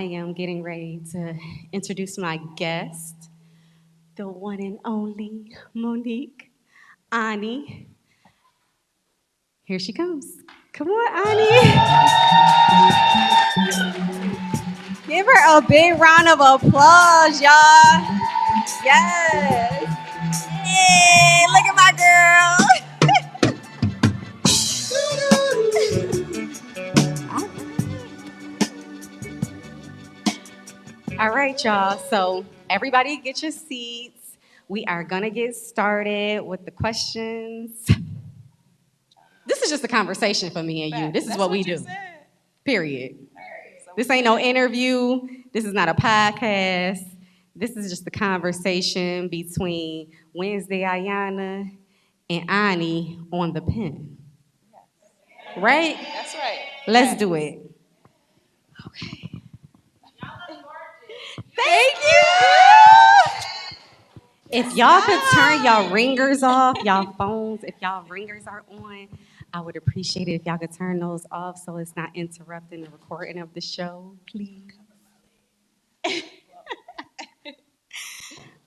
I am getting ready to introduce my guest, the one and only Monique Ani. Here she comes. Come on, Ani. Give her a big round of applause, y'all. Yes. Hey, look at my girl. All right, y'all. So everybody get your seats. We are going to get started with the questions. This is just a conversation for me and you. This is what we do. Period. This ain't no interview. This is not a podcast. This is just a conversation between Wednesday Ayana and Ani on the pen. Right? That's right. Let's do it. Okay. Thank you. If y'all could turn y'all ringers off, y'all phones, if y'all ringers are on, I would appreciate it if y'all could turn those off so it's not interrupting the recording of the show, please.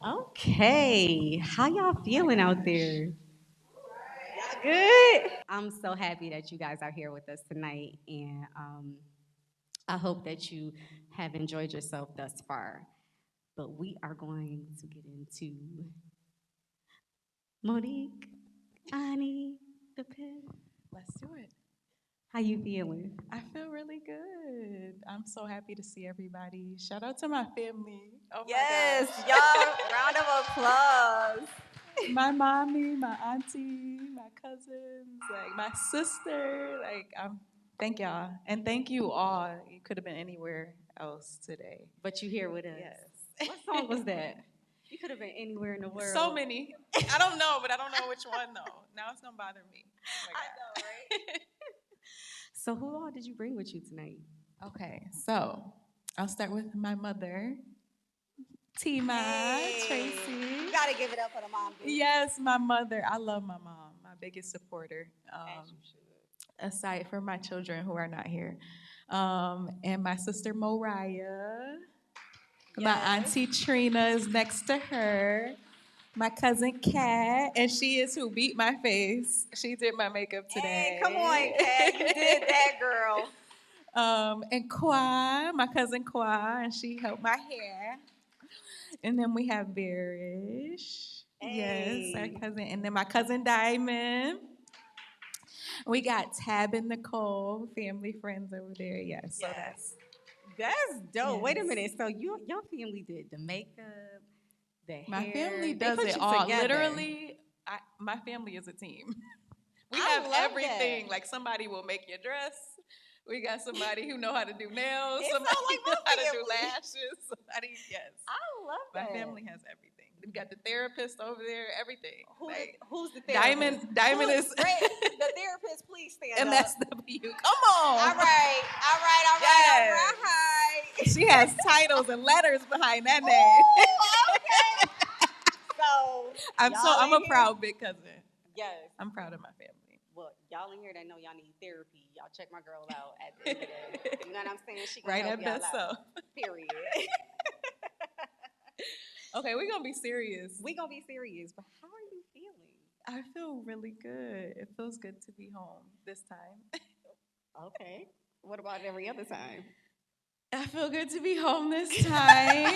Okay, how y'all feeling out there? Y'all good? I'm so happy that you guys are here with us tonight, and I hope that you have enjoyed yourself thus far. But we are going to get into Monique, Ani, the pen. Let's do it. How you feeling? I feel really good. I'm so happy to see everybody. Shout out to my family. Oh Yes, my y'all, round of applause. my mommy, my auntie, my cousins, like my sister. Thank y'all. And thank you all. You could have been anywhere else today. But you here with us. Yes. What song was that? You could have been anywhere in the world. So many. I don't know, but I don't know which one though. Now it's gonna bother me. Oh I know, right? So who all did you bring with you tonight? Okay, so I'll start with my mother, Tima, Tracy. You gotta give it up for the mom. Dude. Yes, my mother. I love my mom, my biggest supporter. Aside from my children who are not here. And my sister Moriah. Yes. My auntie Trina is next to her. My cousin Kat, and she is who beat my face. She did my makeup today. Hey, come on, Kat. You did that, girl. And Kwa, my cousin Kwa, and she helped my hair. And then we have Barish. Hey. Yes, our cousin. And then my cousin Diamond. We got Tab and Nicole, family friends over there. Yes, so that's dope. Yes. Wait a minute. So your family did the makeup, the hair. My family does it all. Literally, my family is a team. We have everything. That. Like somebody will make your dress. We got somebody who know how to do nails. Somebody know how to do lashes. Yes. I love that. My family has everything. We got the therapist over there. Everything. Who's the therapist? Diamond is the therapist. Please stand MSW. Come on. All right. Yes. She has titles and letters behind that name. Ooh, okay. So I'm a proud big cousin. Yes. I'm proud of my family. Well, y'all in here that know y'all need therapy. Y'all check my girl out at the end of the day. You know what I'm saying? She gonna help y'all out. Period. Okay, we're gonna be serious. But how are you feeling? I feel really good. It feels good to be home this time. Okay. What about every other time? I feel good to be home this time.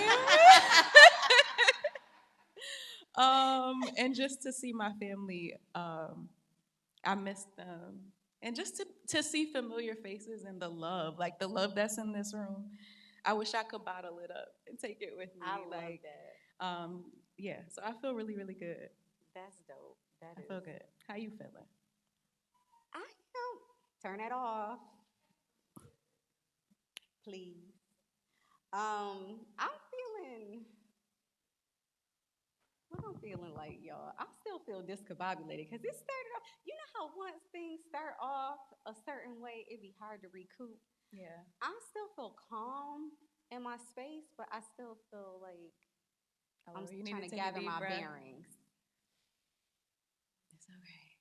And just to see my family, I miss them. And just to see familiar faces and the love that's in this room. I wish I could bottle it up and take it with me. I love that. Yeah, so I feel really, really good. That's dope. I feel good. How you feeling? I don't turn it off. Please. I'm feeling. What I'm feeling like, y'all, I still feel discombobulated because it started off. You know how once things start off a certain way, it'd be hard to recoup. Yeah. I still feel calm in my space, but I still feel like I'm trying to gather my bearings. It's okay.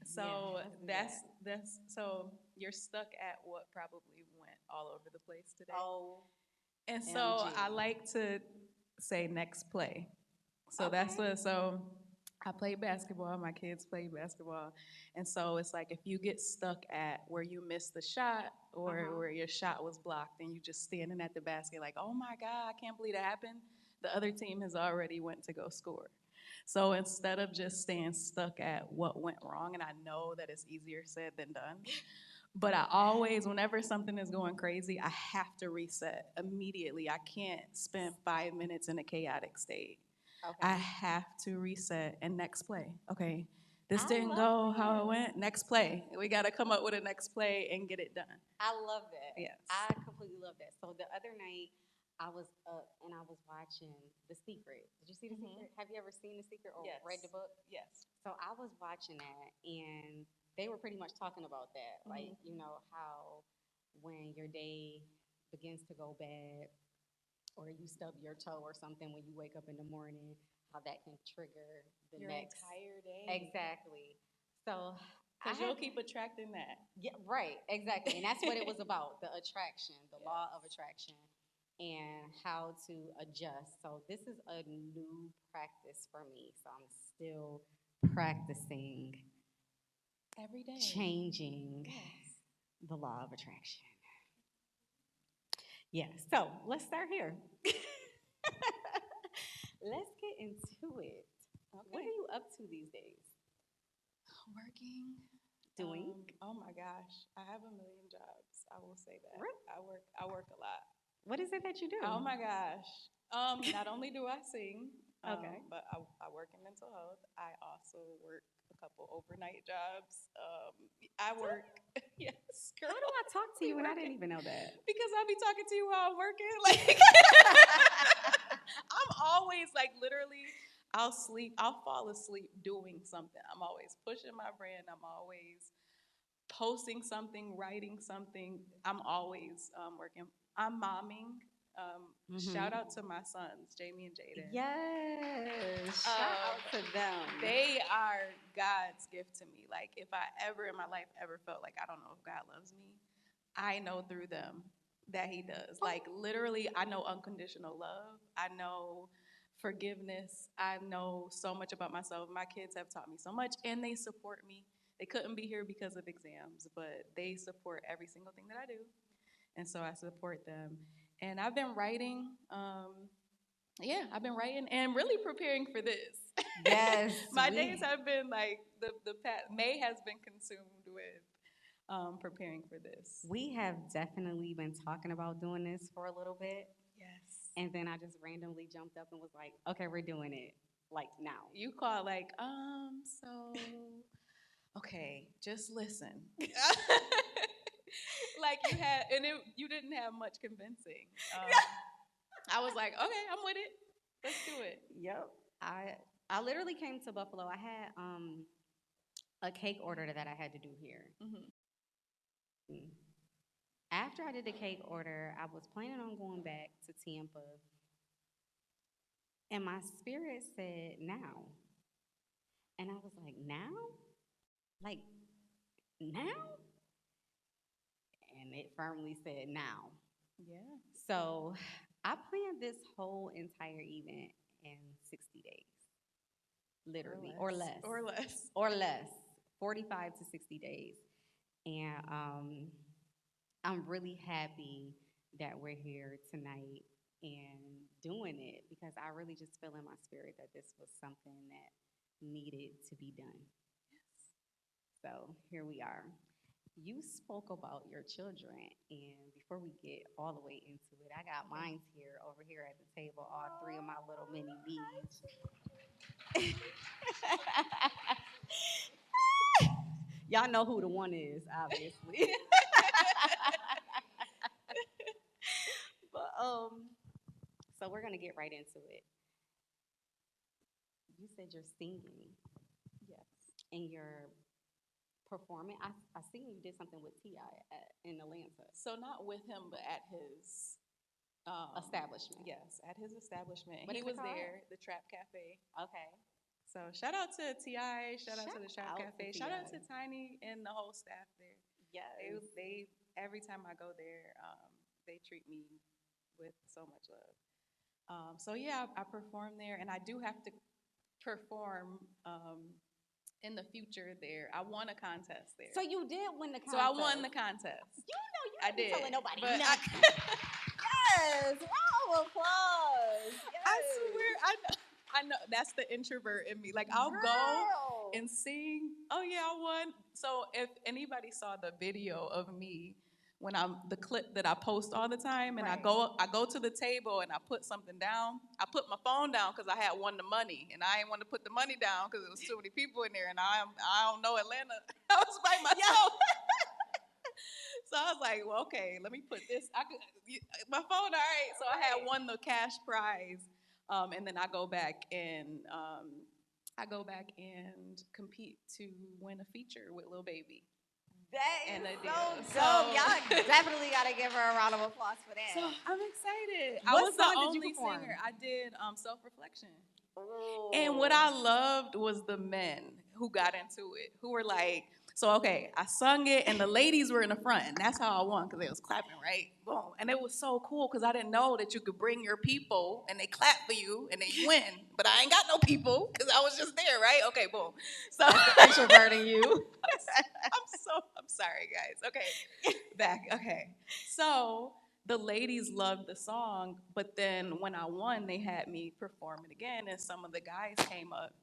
So that's so you're stuck at what probably went all over the place today. Oh, And so I like to say next play. So that's what, so I play basketball, my kids play basketball. And so it's like if you get stuck at where you missed the shot or where your shot was blocked and you just standing at the basket like, oh my God, I can't believe that happened. The other team has already went to go score. So instead of just staying stuck at what went wrong, and I know that it's easier said than done, but I always, whenever something is going crazy, I have to reset immediately. I can't spend 5 minutes in a chaotic state. I have to reset and next play. Okay, this didn't go how it went. Next play. We got to come up with a next play and get it done. I love that. Yes. I completely love that. So the other night, I was up and I was watching The Secret. Did you see The Secret? Have you ever seen The Secret or read the book? Yes. So I was watching that, and they were pretty much talking about that. Like, you know, how when your day begins to go bad or you stub your toe or something when you wake up in the morning, how that can trigger the your next entire day. Exactly. So because you'll keep attracting that. Yeah, right, exactly. And that's what it was about, the attraction, the law of attraction, and how to adjust. So this is a new practice for me. So I'm still practicing every day, changing the law of attraction. Yeah, so let's start here. Let's get into it. Okay. What are you up to these days? Working. Doing? Oh my gosh, I have a million jobs. I will say that. Really? I work a lot. What is it that you do? Oh my gosh. Not only do I sing, but I work in mental health. I also work a couple overnight jobs. I work. Yes, girl. How do I talk to you and I didn't even know that? Because I'll be talking to you while I'm working. Like I'm always like literally. I'll fall asleep doing something. I'm always pushing my brand. I'm always posting something, writing something. I'm always working. I'm momming. Shout out to my sons, Jamie and Jaden. Yes. Shout out to them. They are God's gift to me. Like if I ever in my life ever felt like I don't know if God loves me, I know through them that he does. Like literally, I know unconditional love. I know forgiveness. I know so much about myself. My kids have taught me so much and they support me. They couldn't be here because of exams, but they support every single thing that I do. And so I support them. And I've been writing. I've been writing and really preparing for this. Yes. My days have been like, the May has been consumed with preparing for this. We have definitely been talking about doing this for a little bit. Yes. And then I just randomly jumped up and was like, okay, we're doing it. Like now. You call like, okay, just listen. Like you had, and you didn't have much convincing. I was like, okay, I'm with it. Let's do it. Yep. I literally came to Buffalo. I had a cake order that I had to do here. After I did the cake order, I was planning on going back to Tampa, and my spirit said now, and I was like, now, like now. And it firmly said now. Yeah. So I planned this whole entire event in 60 days, literally, or less. 45 to 60 days. And I'm really happy that we're here tonight and doing it because I really just feel in my spirit that this was something that needed to be done. Yes. So here we are. You spoke about your children, and before we get all the way into it, I got mine here over here at the table, all three of my little mini bees. Y'all know who the one is, obviously. But so we're gonna get right into it. You said you're singing. Yes. And you're performing. I seen you did something with T.I. in Atlanta. So not with him, but at his establishment. Yes, at his establishment. What he was called? there, the Trap Cafe. Okay. So shout out to T.I., shout out to the Trap Cafe, shout out to Tiny and the whole staff there. They every time I go there, they treat me with so much love. So yeah, I perform there, and I do have to perform in the future there. I won a contest there. So you did win the contest. So I won the contest. I did. Telling nobody nothing. Yes, round of applause. Yes. I swear, I know that's the introvert in me. Like I'll go and sing. Oh yeah, I won. So if anybody saw the video of me when I'm the clip that I post all the time, and I go to the table and I put something down. I put my phone down because I had won the money, and I didn't want to put the money down because there was too many people in there, and I don't know Atlanta. I was by myself. So I was like, well, okay, let me put this. My phone, all right. So I had won the cash prize, and then I go back and compete to win a feature with Lil Baby. That is so dope. Y'all definitely got to give her a round of applause for that. So I'm excited. I was the only singer. I did Self-Reflection. Ooh. And what I loved was the men who got into it, who were like, so, okay, I sung it, and the ladies were in the front, and that's how I won, because they was clapping, right? Boom. And it was so cool, because I didn't know that you could bring your people, and they clap for you, and then you win. But I ain't got no people, because I was just there, right? Okay, boom. So introverting you. I'm sorry, guys. Okay, back. Okay. So the ladies loved the song, but then when I won, they had me perform it again, and some of the guys came up.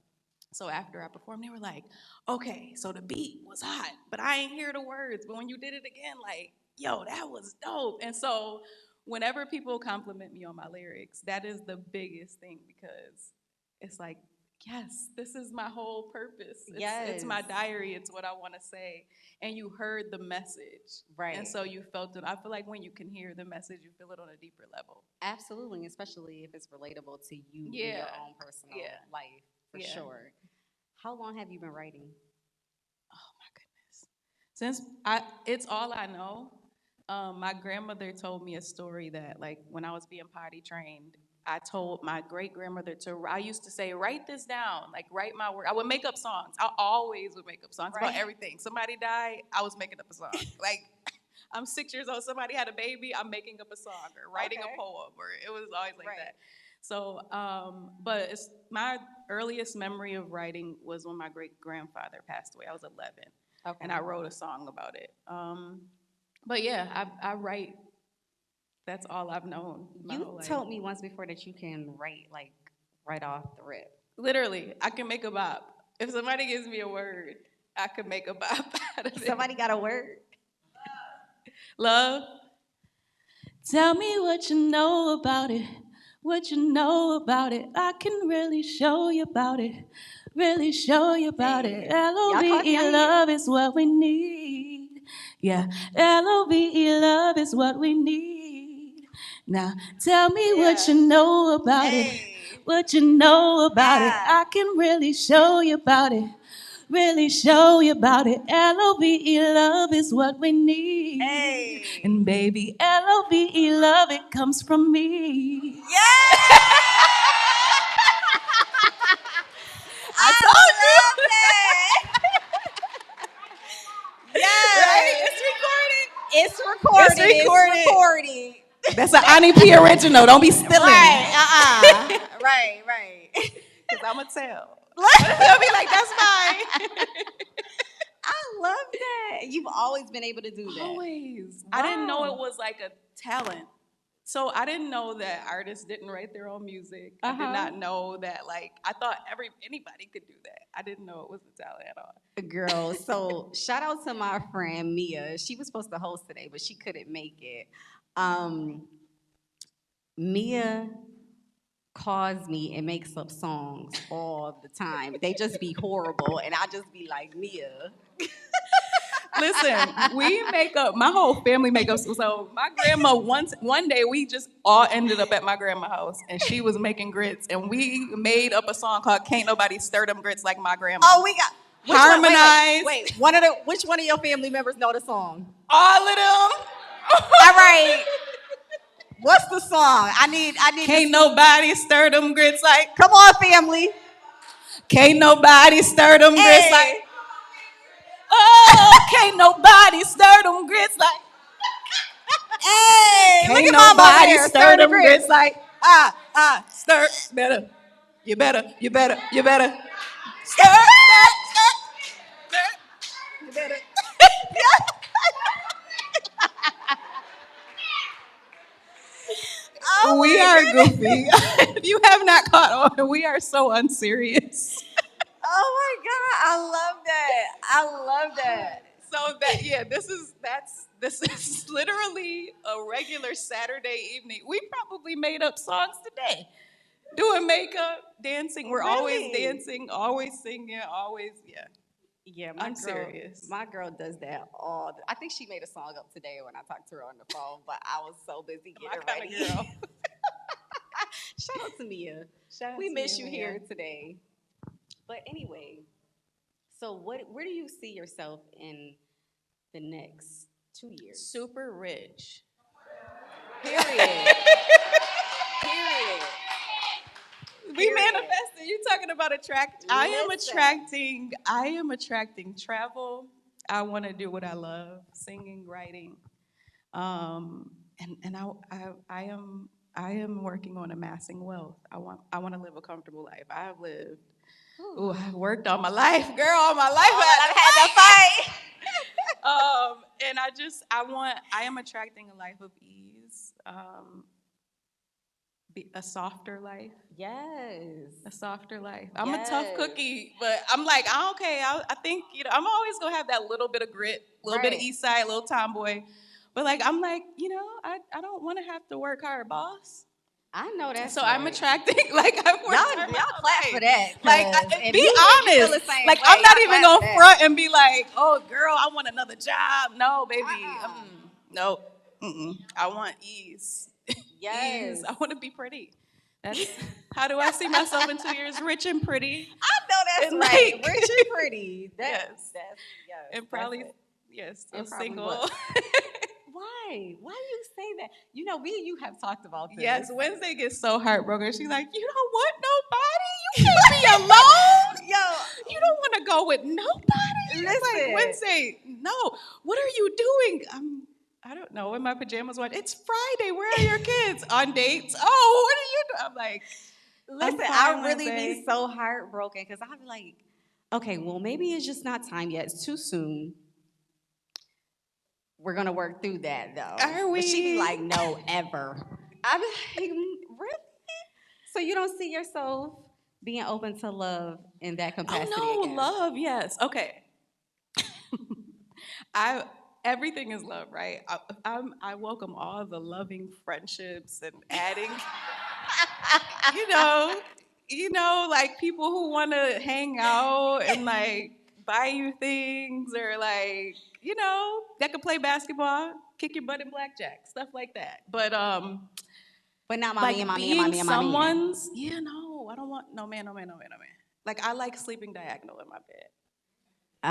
So after I performed, they were like, okay, so the beat was hot, but I ain't hear the words. But when you did it again, like, yo, that was dope. And so whenever people compliment me on my lyrics, that is the biggest thing, because it's like, yes, this is my whole purpose. It's my diary. It's what I want to say. And you heard the message. Right. And so you felt it. I feel like when you can hear the message, you feel it on a deeper level. Absolutely, especially if it's relatable to you in your own personal life, for sure. How long have you been writing? Oh my goodness. It's all I know. My grandmother told me a story that, like, when I was being potty trained, I told my great-grandmother I used to say, write this down, like, write my word. I would make up songs. I always would make up songs about everything. Somebody died, I was making up a song. Like, I'm 6 years old, somebody had a baby, I'm making up a song or writing a poem, or it was always like that. So, but my earliest memory of writing was when my great-grandfather passed away. I was 11, and I wrote a song about it. But yeah, I write. That's all I've known. You told me once before that you can write, like, right off the rip. Literally, I can make a bop. If somebody gives me a word, I could make a bop out of it. Somebody got a word? Love. Tell me what you know about it. What you know about it. I can really show you about it. Really show you about it. L-O-V-E, love is what we need. Yeah, L-O-V-E, love is what we need. Now, tell me what you know about it. What you know about it. I can really show you about it. Really show you about it. L-O-V-E, love is what we need. And baby, L-O-V-E, love, it comes from me. I told you. Yes. Right? It's recorded. That's an Ani P original. Don't be stealing. Right. Right. Because I'm going to tell. They'll be like, that's mine. I love that. You've always been able to do that. Always. Wow. I didn't know it was like a talent. So I didn't know that artists didn't write their own music. I did not know that, like, I thought anybody could do that. I didn't know it was a talent at all. Girl, so shout out to my friend Mia. She was supposed to host today, but she couldn't make it. Mia calls me and makes up songs all the time. They just be horrible, and I just be like, Mia. Listen, we make up, my whole family make up. So my grandma, one day we just all ended up at my grandma's house, and she was making grits, and we made up a song called Can't Nobody Stir Them Grits Like My Grandma. Oh, we got harmonized. Wait, which one of your family members know the song? All of them. All right. What's the song? I need. Can't nobody stir them grits like. Come on, family. Can't nobody stir them grits like. Oh, can't nobody stir them grits like. Hey, look Can't at Mama over nobody there. stir The them grits. grits like stir better. You better. Stir. You better. Oh We my are goodness. goofy. If you have not caught on, we are so unserious. Oh my God. I love that. I love that. So that this is literally a regular Saturday evening. We probably made up songs today. Doing makeup, dancing. We're always Really? dancing, always singing, always Yeah, unserious. my girl does that I think she made a song up today when I talked to her on the phone, but I was so busy My getting kind ready. of girl. Shout out to Mia. Shout out We to miss you, you Mia. here today. But anyway, so where do you see yourself in the next 2 years? Super rich. Period. Period. We manifested. You talking about attract? Listen. I am attracting travel. I want to do what I love: singing, writing, and I am working on amassing wealth. I want to live a comfortable life. I've lived. Ooh, I've worked all my life, girl. All my life, I've had to fight. and I am attracting a life of ease. A softer life. Yes. A softer life. I'm a tough Yes. cookie, but I'm like, okay, I think, I'm always going to have that little bit of grit, a little bit of Right. east side, little tomboy. But like, I'm like, I don't want to have to work hard, boss. I know that's So right. I'm attracting, like, I've worked hard my Y'all whole clap life. for that. Like, If be you feel honest. the same Like, way, I'm not y'all even clap going for to that. front and be like, oh, girl, I want another job. No, baby. No. I want ease. Yes. Ease. I want to be pretty. That's how do I see myself in 2 years? Rich and pretty. I know that's And right. like- Rich and pretty. Yes. Yes. And probably, that's it. yes, still And probably single. what? Why? Why do you say that? You know, me and you have talked about this. Yes, Wednesday gets so heartbroken. She's like, you don't want nobody? You can't be alone? Yo, You don't want to go with nobody? It's like, Listen. Wednesday, no. What are you doing? I don't know. In my pajamas, it's Friday. Where are your kids? On dates? Oh, what are you doing? I'm like, Listen, fine, I really Wednesday. be so heartbroken because I'll be like, okay, well, maybe it's just not time yet. It's too soon. We're gonna work through that though. Are But she be we? like, no, ever. I be like, really? So you don't see yourself being open to love in that capacity Oh no, again? love, yes. Okay. Everything is love, right? I welcome all the loving friendships and adding, like people who want to hang out and like buy you things or like, that could play basketball, kick your butt in blackjack, stuff like that. But But not like mommy and mommy being and mommy and mommy. someone's, no, I don't want no man. Like I like sleeping diagonal in my bed.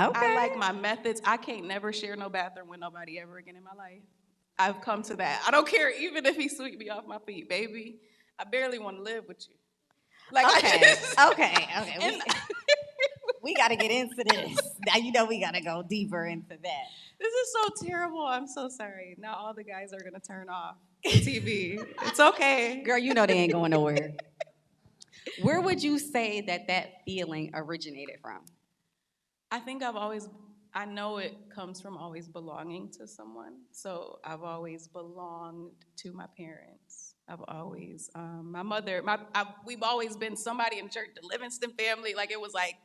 Okay. I like my methods. I can't never share no bathroom with nobody ever again in my life. I've come to that. I don't care even if he sweep me off my feet, baby. I barely want to live with you. Like Okay. We got to get into this. Now you know we got to go deeper into that. This is so terrible. I'm so sorry. Now all the guys are gonna turn off the TV. It's okay. Girl, you know they ain't going nowhere. Where would you say that feeling originated from? I think I know it comes from always belonging to someone. So I've always belonged to my parents. I've always, my mother, we've always been somebody in church, the Livingston family. Like it was like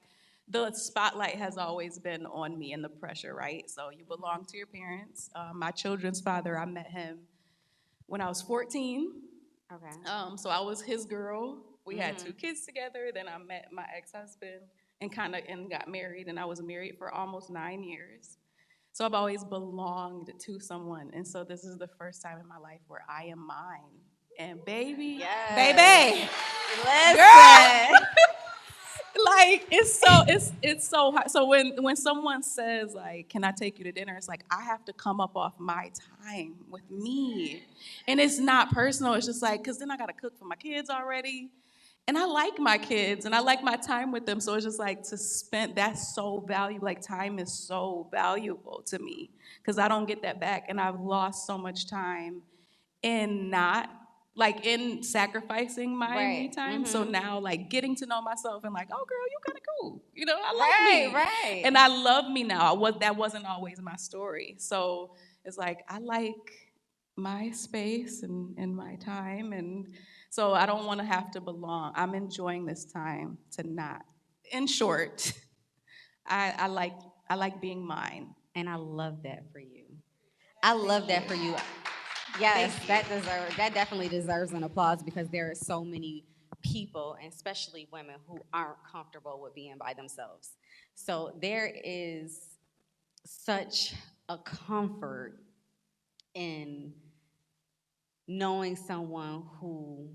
the spotlight has always been on me and the pressure, right? So you belong to your parents. My children's father, I met him when I was 14. Okay. So I was his girl. We had 2 kids together. Then I met my ex-husband and got married. And I was married for almost 9 years. So I've always belonged to someone. And so this is the first time in my life where I am mine. And baby, Listen. girl, like it's so hard. So when someone says like, "Can I take you to dinner?" It's like I have to come up off my time with me, and it's not personal. It's just like because then I got to cook for my kids already, And I like my kids and I like my time with them. So it's just like to spend, that's so valuable. Like time is so valuable to me because I don't get that back. And I've lost so much time in not, like in sacrificing my me Right. time. So Mm-hmm. now like getting to know myself and like, oh girl, you kind of cool. You know, I Right, like me. right. And I love me now. That wasn't always my story. So it's like, I like my space and my time. And so I don't want to have to belong. I'm enjoying this time to not. In short, I like I like being mine. And I love that for you. I love that for you. Yes, that definitely deserves an applause because there are so many people, and especially women, who aren't comfortable with being by themselves. So there is such a comfort in knowing someone who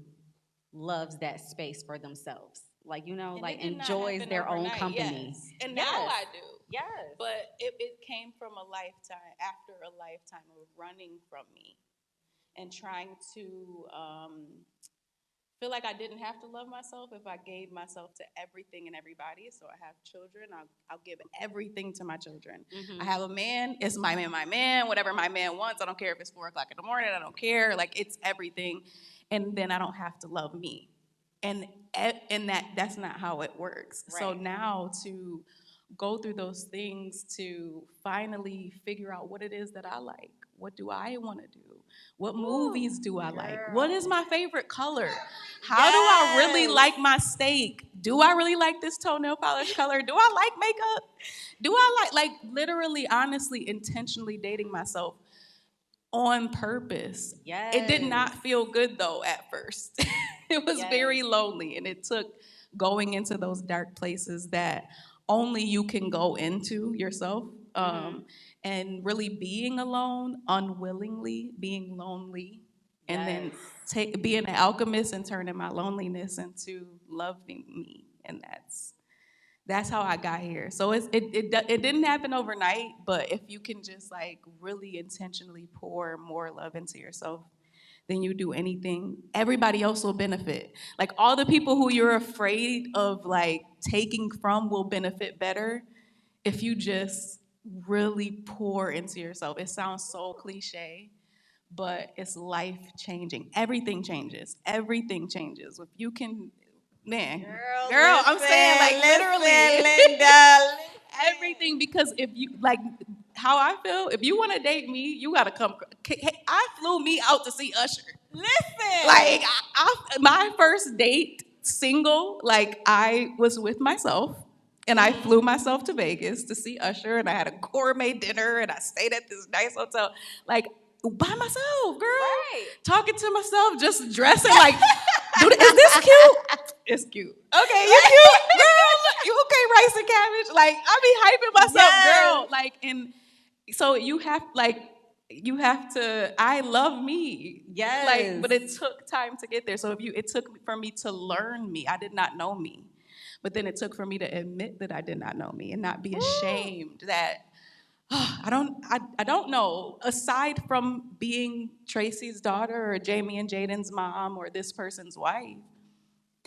loves that space for themselves. Like, And like it did not enjoys happen their own overnight, company. yes. And now Yes. I do. Yes. But it came from a lifetime, after a lifetime of running from me and trying to feel like I didn't have to love myself if I gave myself to everything and everybody. So I have children, I'll give everything to my children. Mm-hmm. I have a man, it's my man, whatever my man wants. I don't care if it's 4 o'clock in the morning, I don't care. Like it's everything. And then I don't have to love me. And that's not how it works. Right. So now to go through those things to finally figure out what it is that I like. What do I want to do? What movies do I like? What is my favorite color? How do I really like my steak? Do I really like this toenail polish color? Do I like makeup? Do I like literally, honestly, intentionally dating myself on purpose? Yes. It did not feel good though at first. It was very lonely, and it took going into those dark places that only you can go into yourself, and really being alone, unwillingly being lonely, and then being an alchemist and turning my loneliness into loving me, and that's how I got here. So it didn't happen overnight, but if you can just like really intentionally pour more love into yourself, then you do anything, everybody else will benefit. Like all the people who you're afraid of like taking from will benefit better if you just really pour into yourself. It sounds so cliche, but it's life changing. Everything changes. Everything changes. If you can, man, girl, I'm saying like literally, Linda. everything. Because if you like how I feel, if you want to date me, you gotta come. I flew me out to see Usher. Listen. Like my first date, single, like I was with myself. And I flew myself to Vegas to see Usher, and I had a gourmet dinner, and I stayed at this nice hotel, like by myself, girl. Right. Talking to myself, just dressing like, is this cute? It's cute. Okay, you cute, girl. You okay, rice and cabbage? Like I be hyping myself, girl. Like, and so you have to. I love me. Yes. Like, but it took time to get there. So it took for me to learn me. I did not know me. But then it took for me to admit that I did not know me and not be ashamed that I don't know. Aside from being Tracy's daughter or Jamie and Jaden's mom or this person's wife,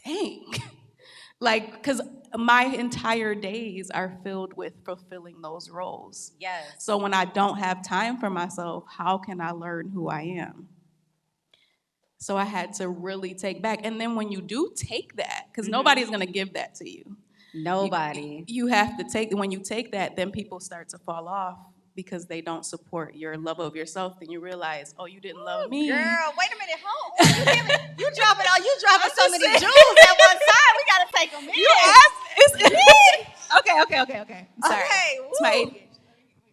dang. Like, because my entire days are filled with fulfilling those roles. Yes. So when I don't have time for myself, how can I learn who I am? So I had to really take back. And then when you do take that, because nobody's going to give that to you. Nobody. You have to take, when you take that, then people start to fall off because they don't support your love of yourself. Then you realize, oh, you didn't love me. Girl, wait a minute. Hold on. You dropping so many jewels at one time. We got to take them in. You asked. Okay. I'm sorry. Okay, it's my ADHD.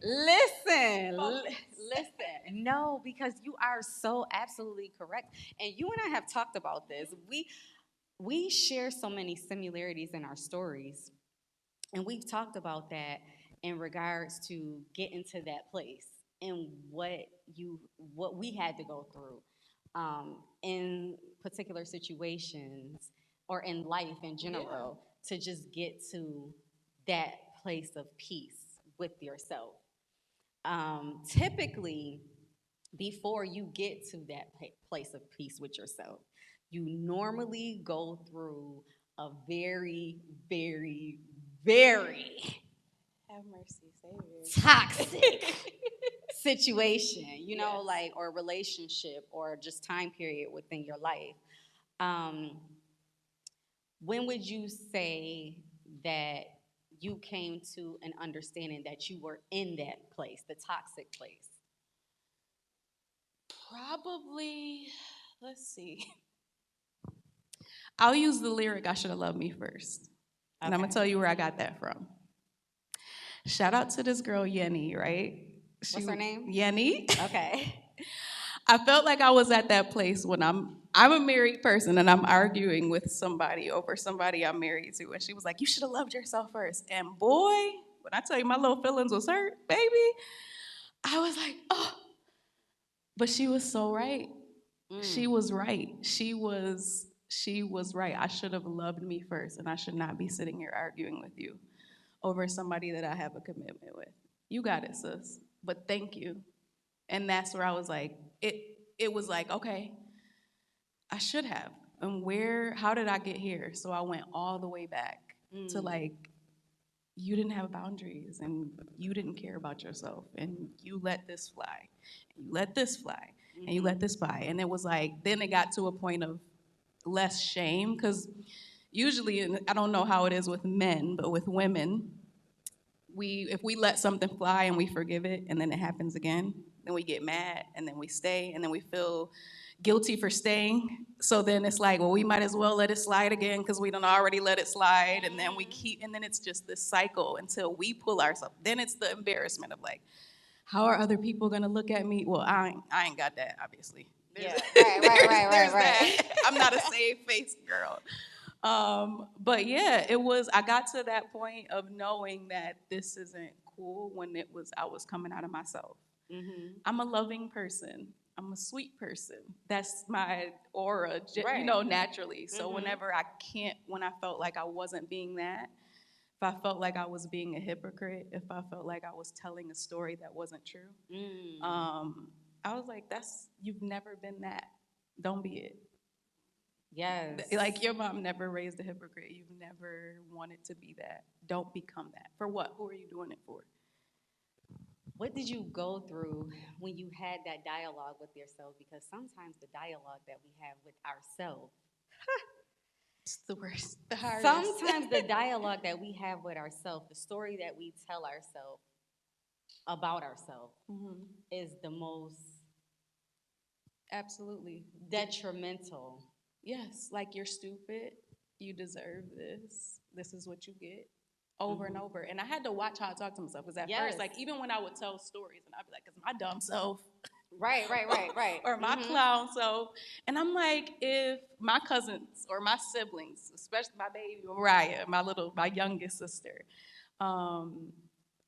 Listen. No, because you are so absolutely correct. And you and I have talked about this. We share so many similarities in our stories. And we've talked about that in regards to getting to that place and what we had to go through in particular situations or in life in general to just get to that place of peace with yourself. Typically, before you get to that place of peace with yourself, you normally go through a very, very, very Have mercy, Savior. toxic situation, Yes. like, or relationship or just time period within your life. Um, when would you say that you came to an understanding that you were in that place, the toxic place? Probably, let's see. I'll use the lyric, I Should Have Loved Me First. And I'm going to tell you where I got that from. Shout out to this girl, Yenny, right? What's her name? Yenny. Okay. I felt like I was at that place when I'm a married person and I'm arguing with somebody over somebody I'm married to. And she was like, you should have loved yourself first. And boy, when I tell you my little feelings was hurt, baby, I was like, oh. But she was so right. She was right. She was right. I should have loved me first, and I should not be sitting here arguing with you over somebody that I have a commitment with. You got it, sis. But thank you. And that's where I was like, it was like, okay, I should have. And how did I get here? So I went all the way back to like, you didn't have boundaries and you didn't care about yourself and you let this fly. And you let this fly. And you let this fly. And it was like, then it got to a point of less shame because usually, and I don't know how it is with men, but with women, if we let something fly and we forgive it and then it happens again, then we get mad and then we stay and then we feel guilty for staying. So then it's like, well, we might as well let it slide again because we don't already let it slide. And then and then it's just this cycle until we pull ourselves. Then it's the embarrassment of like, how are other people gonna look at me? Well, I ain't got that, obviously. Yeah, right. I'm not a save-faced girl. But yeah, I got to that point of knowing that this isn't cool when I was coming out of myself. Mm-hmm. I'm a loving person. I'm a sweet person. That's my aura, naturally. So whenever when I felt like I wasn't being that, if I felt like I was being a hypocrite, if I felt like I was telling a story that wasn't true, I was like, you've never been that. Don't be it. Yes. Like your mom never raised a hypocrite. You've never wanted to be that. Don't become that. For what? Who are you doing it for? What did you go through when you had that dialogue with yourself? Because sometimes the dialogue that we have with ourselves, it's the worst, the hardest. Sometimes the dialogue that we have with ourselves, the story that we tell ourselves about ourselves, is the most absolutely detrimental. Yes, like you're stupid. You deserve this. This is what you get. Over and over. And I had to watch how I talk to myself. Because at first, like, even when I would tell stories, and I'd be like, because my dumb self. Right. Or my clown self. And I'm like, if my cousins or my siblings, especially my baby Mariah, my youngest sister,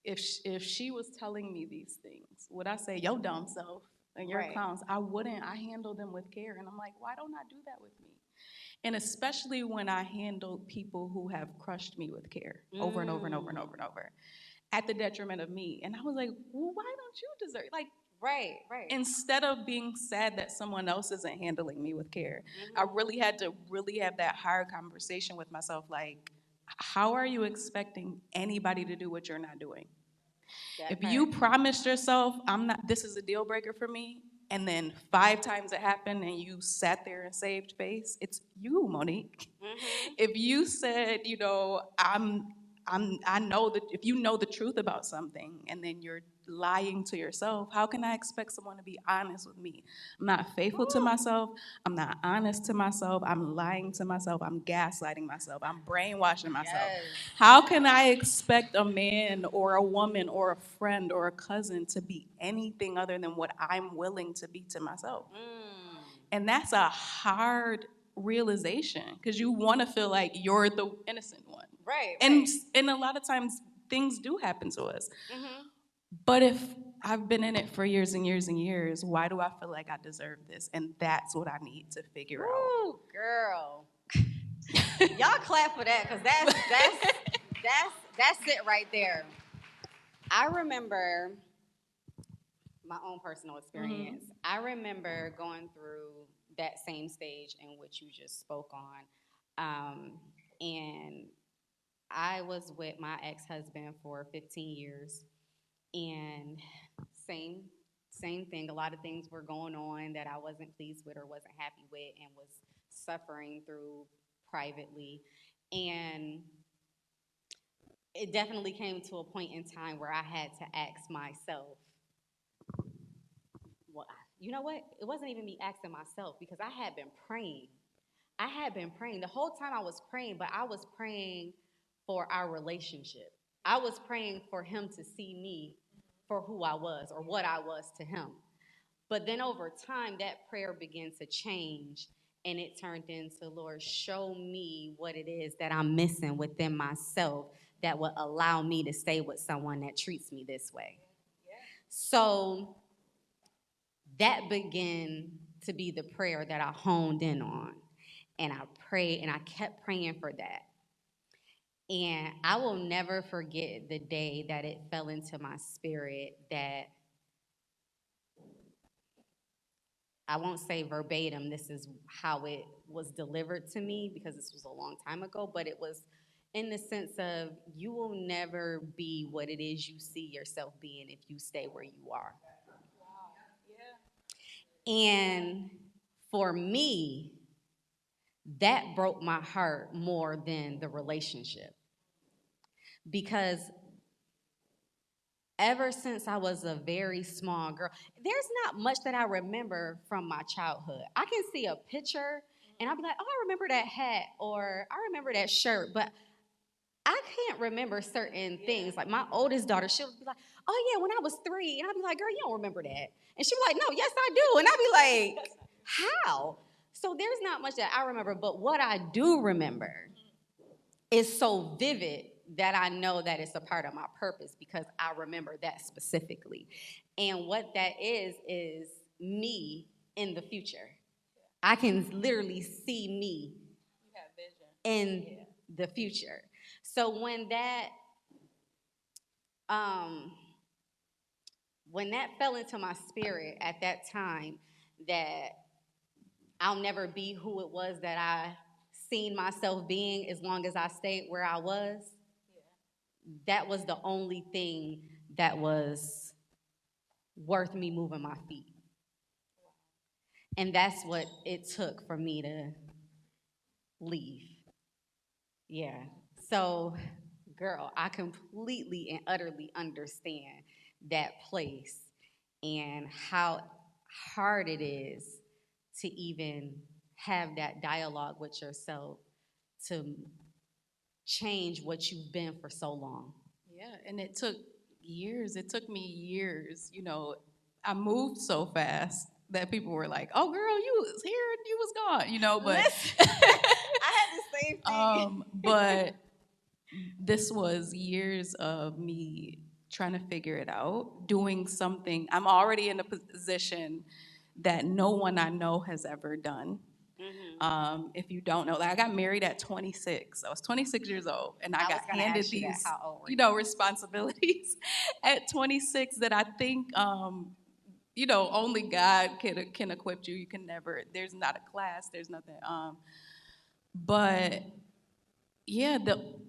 if she was telling me these things, would I say, yo, dumb self and your clowns? I wouldn't. I handle them with care. And I'm like, why don't I do that with me? And especially when I handled people who have crushed me with care over and over and over and over and over at the detriment of me. And I was like, well, why don't you deserve it? Like, right. Instead of being sad that someone else isn't handling me with care, I really had to have that hard conversation with myself. Like, how are you expecting anybody to do what you're not doing? If you promised yourself, this is a deal breaker for me, and then 5 times it happened and you sat there and saved face, it's you, Monique. If you said, I know that if you know the truth about something and then you're lying to yourself, how can I expect someone to be honest with me? I'm not faithful to myself. I'm not honest to myself. I'm lying to myself. I'm gaslighting myself. I'm brainwashing myself. Yes. How can I expect a man or a woman or a friend or a cousin to be anything other than what I'm willing to be to myself? And that's a hard realization because you want to feel like you're the innocent one. Right. And a lot of times things do happen to us. But if I've been in it for years and years and years, why do I feel like I deserve this? And that's what I need to figure out. Ooh, girl. Y'all clap for that because that's it right there. I remember my own personal experience. I remember going through that same stage in which you just spoke on. And I was with my ex-husband for 15 years, and same same thing. A lot of things were going on that I wasn't pleased with or wasn't happy with, and was suffering through privately. And it definitely came to a point in time where I had to ask myself, well, you know what? It wasn't even me asking myself, because I had been praying. I had been praying. The whole time I was praying, but I was praying for our relationship. I was praying for him to see me for who I was or what I was to him. But then over time, that prayer began to change, and it turned into, Lord, show me what it is that I'm missing within myself that would allow me to stay with someone that treats me this way. So that began to be the prayer that I honed in on. And I prayed, and I kept praying for that. And I will never forget the day that it fell into my spirit that, I won't say verbatim, this is how it was delivered to me, because this was a long time ago, but it was in the sense of, you will never be what it is you see yourself being if you stay where you are. And for me, that broke my heart more than the relationship, because ever since I was a very small girl, there's not much that I remember from my childhood. I can see a picture and I'll be like, oh, I remember that hat, or I remember that shirt, but I can't remember certain things. Like my oldest daughter, she'll be like, oh yeah, when I was 3. And I'll be like, girl, you don't remember that. And she'll be like, no, yes, I do. And I'll be like, how? So there's not much that I remember, but what I do remember is so vivid that I know that it's a part of my purpose, because I remember that specifically. And what that is me in the future. I can literally see me in the future. So um, when that fell into my spirit at that time, that I'll never be who it was that I seen myself being as long as I stayed where I was, that was the only thing that was worth me moving my feet. And that's what it took for me to leave. Yeah. So, girl, I completely and utterly understand that place, and how hard it is to even have that dialogue with yourself to change what you've been for so long. Yeah, and it took years. It took me years. You know, I moved so fast that people were like, "Oh, girl, you was here and you was gone." You know, but I had the same thing. but this was years of me trying to figure it out, doing something. I'm already in a position that no one I know has ever done. If you don't know, like I got married at 26. I was 26 years old, and I got handed these, responsibilities at 26 that I think, only God can equip you. You can never. There's not a class. There's nothing. But yeah,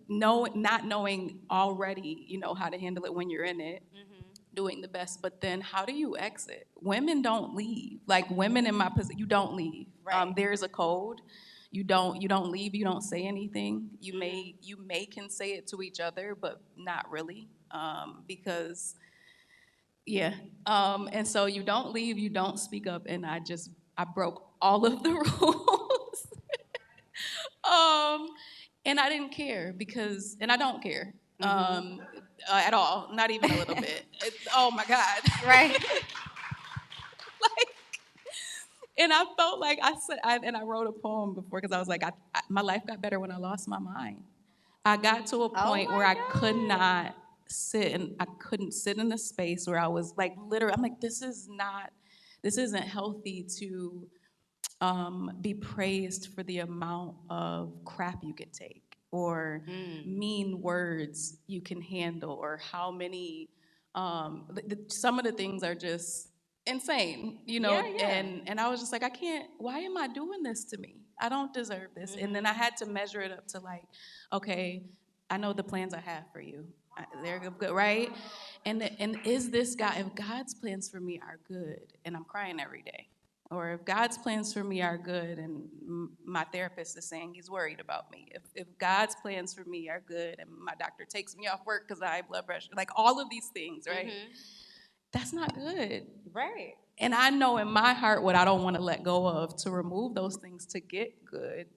not knowing already, how to handle it when you're in it, doing the best. But then, how do you exit? Women don't leave. Like women in my position, you don't leave. Right. There's a code. You don't leave. You don't say anything. You may can say it to each other, but not really, because yeah. And so you don't leave. You don't speak up. And I broke all of the rules. um, and I didn't care and I don't care at all, not even a little bit. Oh my God. Right? Like, and I felt like and I wrote a poem before, because I was like, my life got better when I lost my mind. I got to a point where I could not sit, and I couldn't sit in a space where I was like, literally, I'm like, this isn't healthy to be praised for the amount of crap you can take, or mean words you can handle, or how many. Some of the things are just. insane, Yeah, yeah. and I was just like, I can't, why am I doing this to me? I don't deserve this. And then I had to measure it up to like, okay, I know the plans I have for you. They're good, right? And is this God, if God's plans for me are good, and I'm crying every day, or if God's plans for me are good, and my therapist is saying he's worried about me, if God's plans for me are good, and my doctor takes me off work because I have blood pressure, like all of these things, right? That's not good. Right. And I know in my heart what I don't want to let go of to remove those things to get good.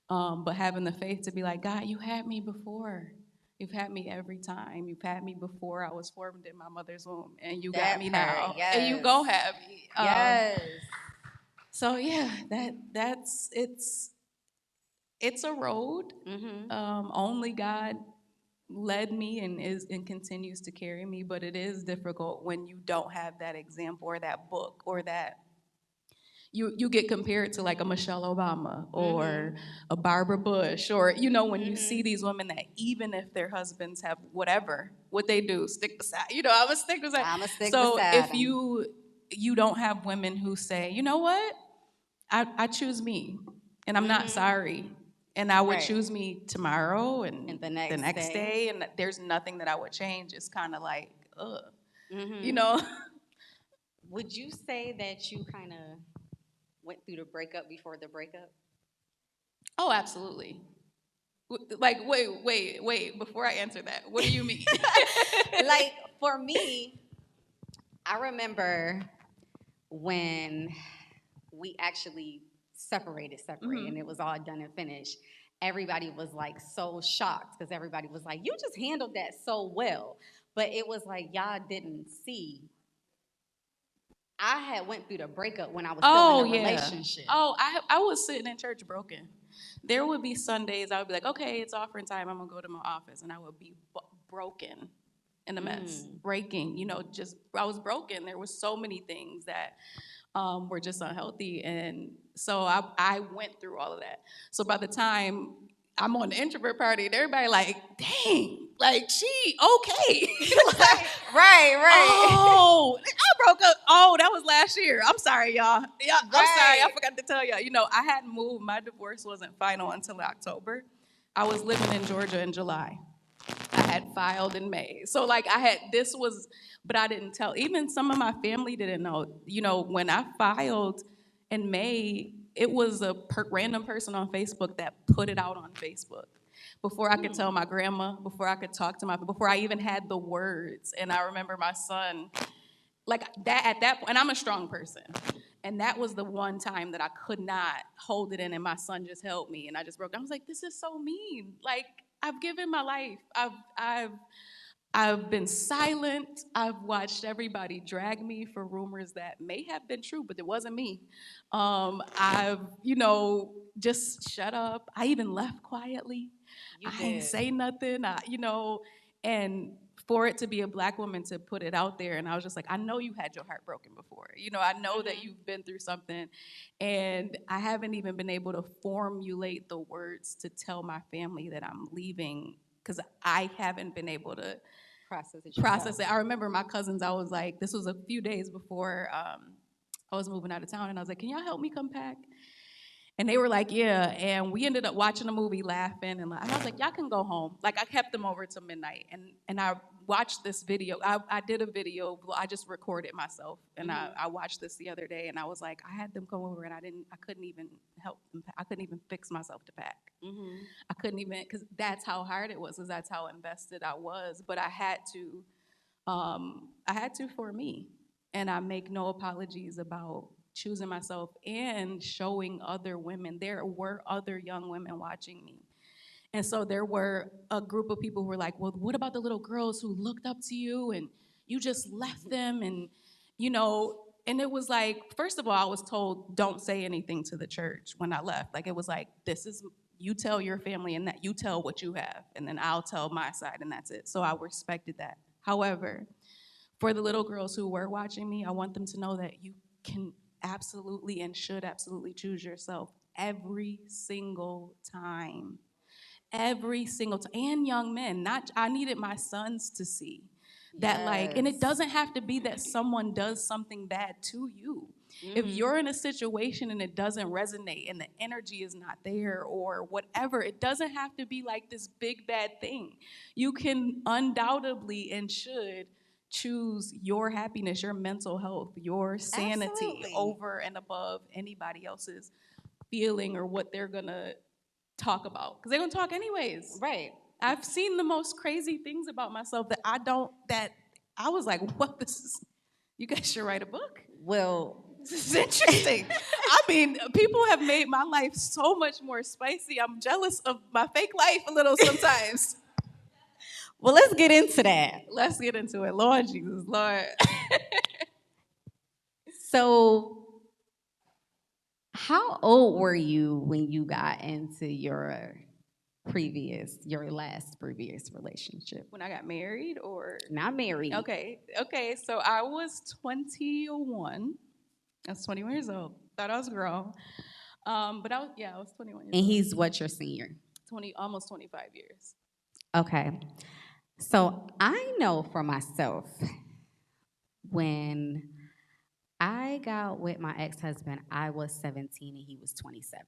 But having the faith to be like, God, you had me before. You've had me every time. You've had me before I was formed in my mother's womb, and you got me now, and you gon' have me. Yes. So yeah, that's it's a road. Only God led me and continues to carry me, but it is difficult when you don't have that example or that book or that you get compared to like a Michelle Obama or a Barbara Bush, or when you see these women that even if their husbands have what they do, stick beside. I'm a stick beside. I'm a stick so beside if 'em. you don't have women who say, you know what, I choose me, and I'm not sorry. And I would Right. choose me tomorrow and the next day, and there's nothing that I would change. It's kind of like, ugh, Would you say that you kind of went through the breakup before the breakup? Oh, absolutely. Like, wait. Before I answer that, what do you mean? Like, for me, I remember when we actually separated, and it was all done and finished. Everybody was like so shocked because everybody was like, you just handled that so well. But it was like y'all didn't see. I had went through the breakup when I was still in a relationship. Oh, I was sitting in church broken. There would be Sundays I would be like, okay, it's offering time. I'm gonna go to my office, and I would be broken in a mess, breaking. Just I was broken. There was so many things that were just unhealthy, and so I went through all of that. So by the time I'm on the introvert party, and everybody like, dang, like she okay. Right. Oh, I broke up. Oh, that was last year. I'm sorry, y'all. Yeah, I'm sorry. I Right. forgot to tell y'all. I hadn't moved. My divorce wasn't final until October. I was living in Georgia in July. I had filed in May. So like but I didn't tell. Even some of my family didn't know. When I filed in May, it was a random person on Facebook that put it out on Facebook. Before I could tell my grandma, before I could talk to before I even had the words. And I remember my son, like that at that point, and I'm a strong person. And that was the one time that I could not hold it in, and my son just held me, and I just broke down. I was like, this is so mean. Like, I've given my life. I've been silent. I've watched everybody drag me for rumors that may have been true, but it wasn't me. I've, just shut up. I even left quietly. I ain't say nothing. And for it to be a Black woman to put it out there, and I was just like, I know you had your heart broken before. I know that you've been through something, and I haven't even been able to formulate the words to tell my family that I'm leaving because I haven't been able to process it. I remember my cousins, I was like, this was a few days before I was moving out of town, and I was like, can y'all help me come pack? And they were like, yeah. And we ended up watching a movie, laughing, and I was like, y'all can go home. Like, I kept them over till midnight, and I watched this video. I did a video. I just recorded myself, and I watched this the other day, and I was like, I had them come over, and I couldn't even help them. I couldn't even fix myself to pack. I couldn't even, because that's how hard it was, because that's how invested I was. But I had to for me, and I make no apologies about choosing myself and showing other women. There were other young women watching me. And so there were a group of people who were like, well, what about the little girls who looked up to you and you just left them? And, and it was like, first of all, I was told, don't say anything to the church when I left. Like, it was like, you tell your family and that you tell what you have, and then I'll tell my side, and that's it. So I respected that. However, for the little girls who were watching me, I want them to know that you can absolutely and should absolutely choose yourself every single time. Every single time. And young men. I needed my sons to see That like, and it Yes. doesn't have to be that someone does something bad to you. If you're in a situation and it doesn't resonate and the energy is not there or whatever, it doesn't have to be like this big bad thing. You can undoubtedly and should choose your happiness, your mental health, your sanity Absolutely. over and above anybody else's feeling or what they're gonna talk about. Because they're gonna talk anyways. Right. I've seen the most crazy things about myself that I was like, what this is, you guys should write a book. Well, This is interesting. I mean, people have made my life so much more spicy. I'm jealous of my fake life a little sometimes. well, let's get into that. Let's get into it. Lord Jesus, Lord. So, how old were you when you got into your last previous relationship? When I got married or? Not married. Okay, so I was 21. I was 21 years old. Thought I was grown. But I was 21 years And old. he's what, your senior? 20, almost 25 years. Okay. So I know for myself, when I got with my ex-husband, I was 17 and he was 27.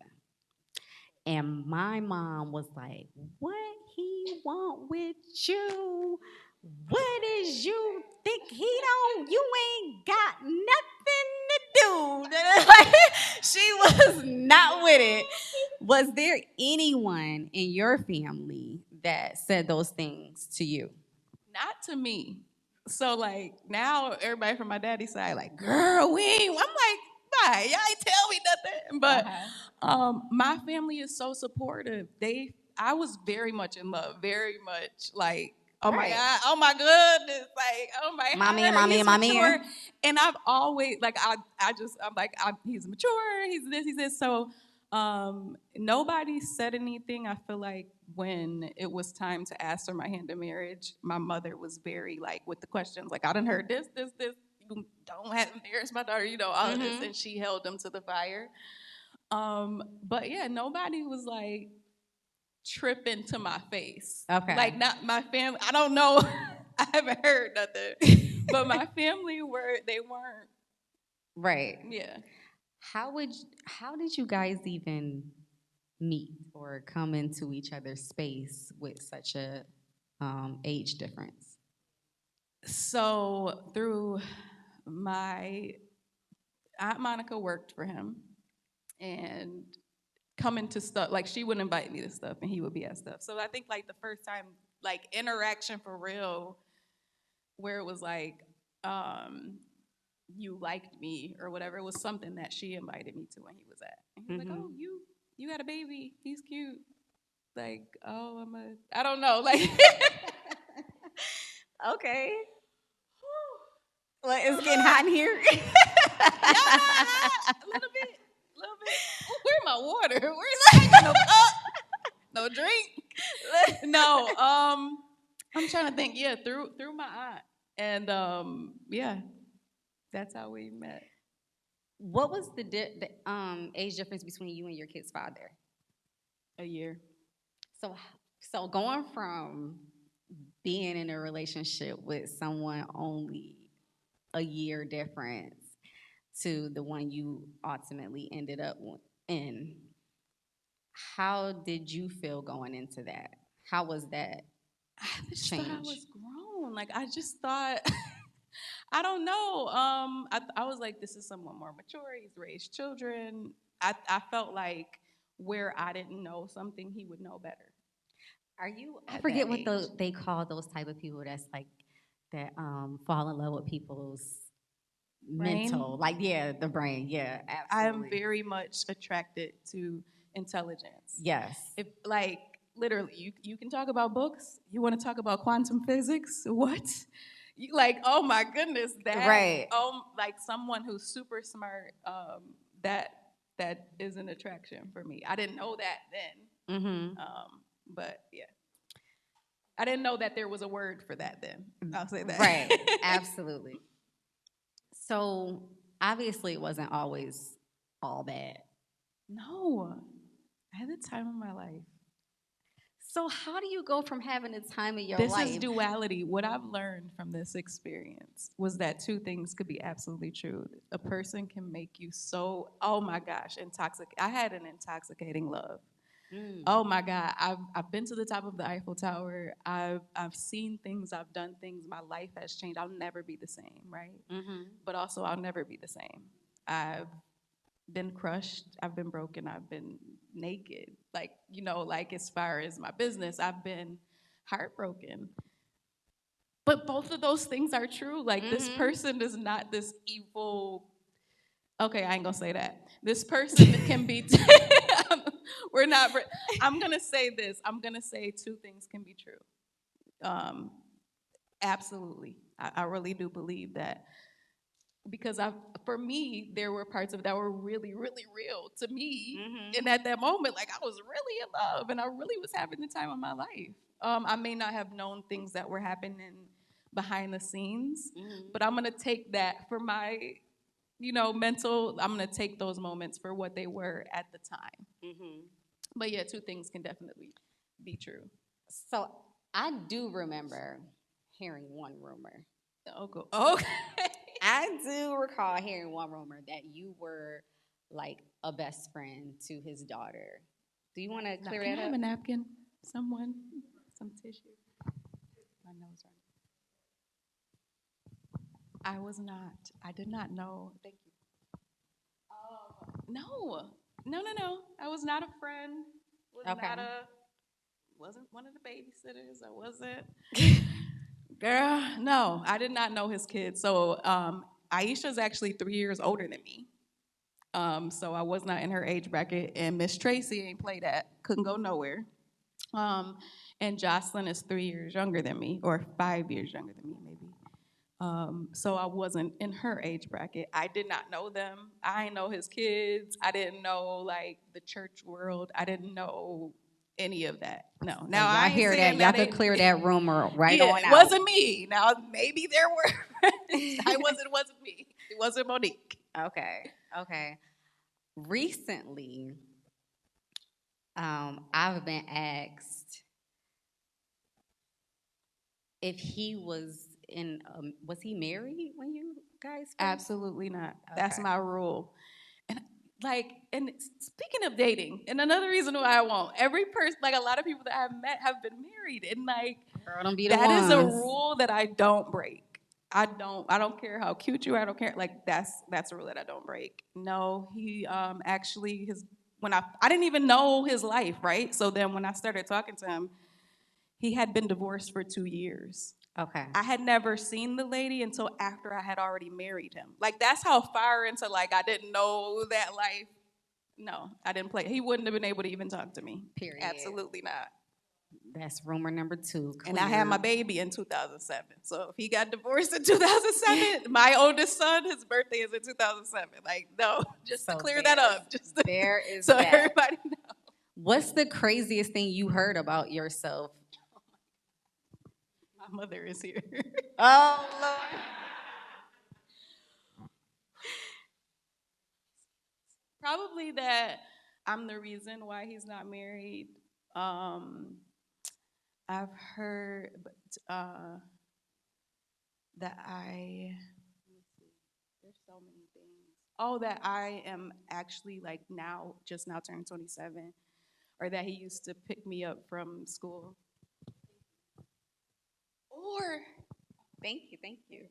And my mom was like, what he want with you? What is you think you ain't got nothing to do. She was not with it. Was there anyone in your family that said those things to you? Not to me. So like now everybody from my daddy's side like, girl, we ain't. I'm like, bye, y'all ain't tell me nothing. But my family is so supportive. I was very much in love, very much like, oh my Right. God, oh my goodness, like, oh my Mommy, heart, mommy, he's mommy. mature. And I've always like he's mature, he's this. So nobody said anything. I feel like when it was time to ask for my hand in marriage, my mother was very like with the questions, like I done heard this. You don't have to embarrass my daughter, all of this, and she held them to the fire. But yeah, nobody was like tripping to my face. Okay. Like not my family. I don't know. I haven't heard nothing. But my family they weren't. Right. Yeah. How did you guys even meet or come into each other's space with such a age difference? So through my Aunt Monica worked for him, and coming to stuff like she would invite me to stuff and he would be at stuff. So I think like the first time like interaction for real where it was like you liked me or whatever, it was something that she invited me to when he was at. And he was like, oh, you got a baby, he's cute. Like, oh, I don't know, like Okay. Well, it's getting hot in here. a little bit. Oh, where's my water? Where's no cup? No drink? No. I'm trying to think. Yeah, through my aunt, and yeah, that's how we met. What was the age difference between you and your kid's father? A year. So going from being in a relationship with someone only a year difference to the one you ultimately ended up in, how did you feel going into that? How was that I just change? thought I was grown. Like I just thought. I don't know. I was like, this is someone more mature. He's raised children. I felt like where I didn't know something, he would know better. I forget what they call those type of people that's like that fall in love with people's Brain? mental, like the brain. Yeah, absolutely. I'm very much attracted to intelligence. Yes. If like literally, you can talk about books. You want to talk about quantum physics? What? Like, oh my goodness, that right. Like someone who's super smart. That is an attraction for me. I didn't know that then. Mm-hmm. But yeah, I didn't know that there was a word for that then. I'll say that. Right. Absolutely. So obviously, it wasn't always all bad. No, I had the time of my life. So how do you go from having the time of your This life? is duality. What I've learned from this experience was that two things could be absolutely true. A person can make you so, oh my gosh, intoxicated. I had an intoxicating love. Oh my God, I've been to the top of the Eiffel Tower. I've seen things. I've done things. My life has changed. I'll never be the same, right? But also, I'll never be the same. I've been crushed. I've been broken. I've been naked. Like, like as far as my business, I've been heartbroken. But both of those things are true. Like, this person is not this evil. Okay, I ain't gonna say that. This person can be. We're not. I'm gonna say this. I'm gonna say two things can be true. Absolutely, I really do believe that, because for me, there were parts of that were really, really real to me, and at that moment, like, I was really in love, and I really was having the time of my life. I may not have known things that were happening behind the scenes, but I'm gonna take that for my, mental. I'm gonna take those moments for what they were at the time. But yeah, two things can definitely be true. So I do remember hearing one rumor. Okay. I do recall hearing one rumor that you were like a best friend to his daughter. Do you want to clear Can I that have up? a napkin? Someone, some tissue. My nose running. I was not. I did not know. Thank you. No. I was not a friend. Okay. Wasn't one of the babysitters. I wasn't. Girl, no, I did not know his kids. So Aisha's actually 3 years older than me. So I was not in her age bracket, and Miss Tracy ain't play that. Couldn't go nowhere. And Jocelyn is 3 years younger than me, or 5 years younger than me, maybe. So I wasn't in her age bracket. I did not know them. I didn't know his kids. I didn't know like the church world. I didn't know any of that. No. Now Y'all I ain't hear saying that? Y'all that could clear that rumor right yeah, on it out. wasn't me. Now maybe there were. It wasn't me. It wasn't Monique. Okay. Recently, I've been asked if he was he married when you guys first? Absolutely not. That's Okay. my rule. And and speaking of dating, and another reason why I won't. Every person, like a lot of people that I've met, have been married, and like Girl, don't be the that is a ones. rule that I don't break. I don't care how cute you are. I don't care. Like that's a rule that I don't break. No, he actually when I didn't even know his life, right? So then when I started talking to him, he had been divorced for 2 years. Okay. I had never seen the lady until after I had already married him. Like that's how far into like I didn't know that life. No, I didn't play. He wouldn't have been able to even talk to me. Period. Absolutely not. That's rumor number 2. And I had my baby in 2007. So if he got divorced in 2007, my oldest son, his birthday is in 2007. Like, no, just to clear that up. There is so that. everybody knows. What's the craziest thing you heard about yourself? My mother is here. Oh, Lord. Probably that I'm the reason why he's not married. I've heard that there's so many things. Oh, that I am actually like just now turning 27, or that he used to pick me up from school. Or, thank you.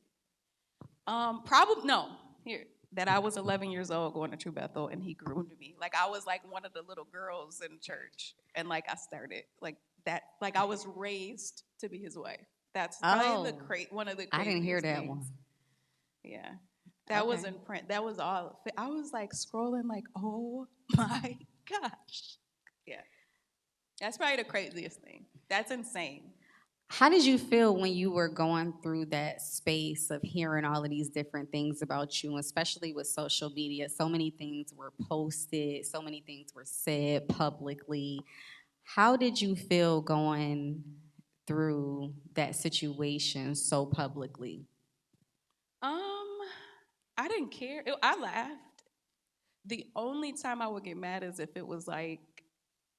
Probably, no, here, that I was 11 years old going to True Bethel, and he groomed me. Like, I was like one of the little girls in church, and like I started, like that, like I was raised to be his wife. That's probably one of the craziest I didn't hear that things. one. Yeah. That was in print. That was all. I was like scrolling, like, oh my gosh. Yeah. That's probably the craziest thing. That's insane. How did you feel when you were going through that space of hearing all of these different things about you, especially with social media? So many things were posted, so many things were said publicly. How did you feel going through that situation so publicly? I didn't care. I laughed. The only time I would get mad is if it was like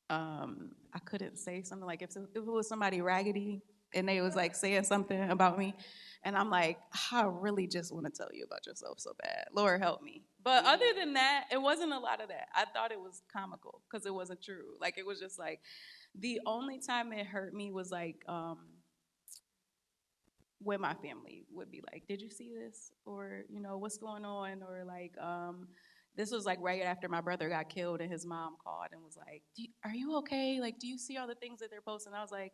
I couldn't say something like if it was somebody raggedy and they was like saying something about me, and I'm like, I really just want to tell you about yourself so bad. Lord help me. But other than that, it wasn't a lot of that. I thought it was comical because it wasn't true. Like it was just like the only time it hurt me was like when my family would be like, "Did you see this?" Or "What's going on?" Or like this was like right after my brother got killed, and his mom called and was like, "Are you okay? Like, do you see all the things that they're posting?" I was like,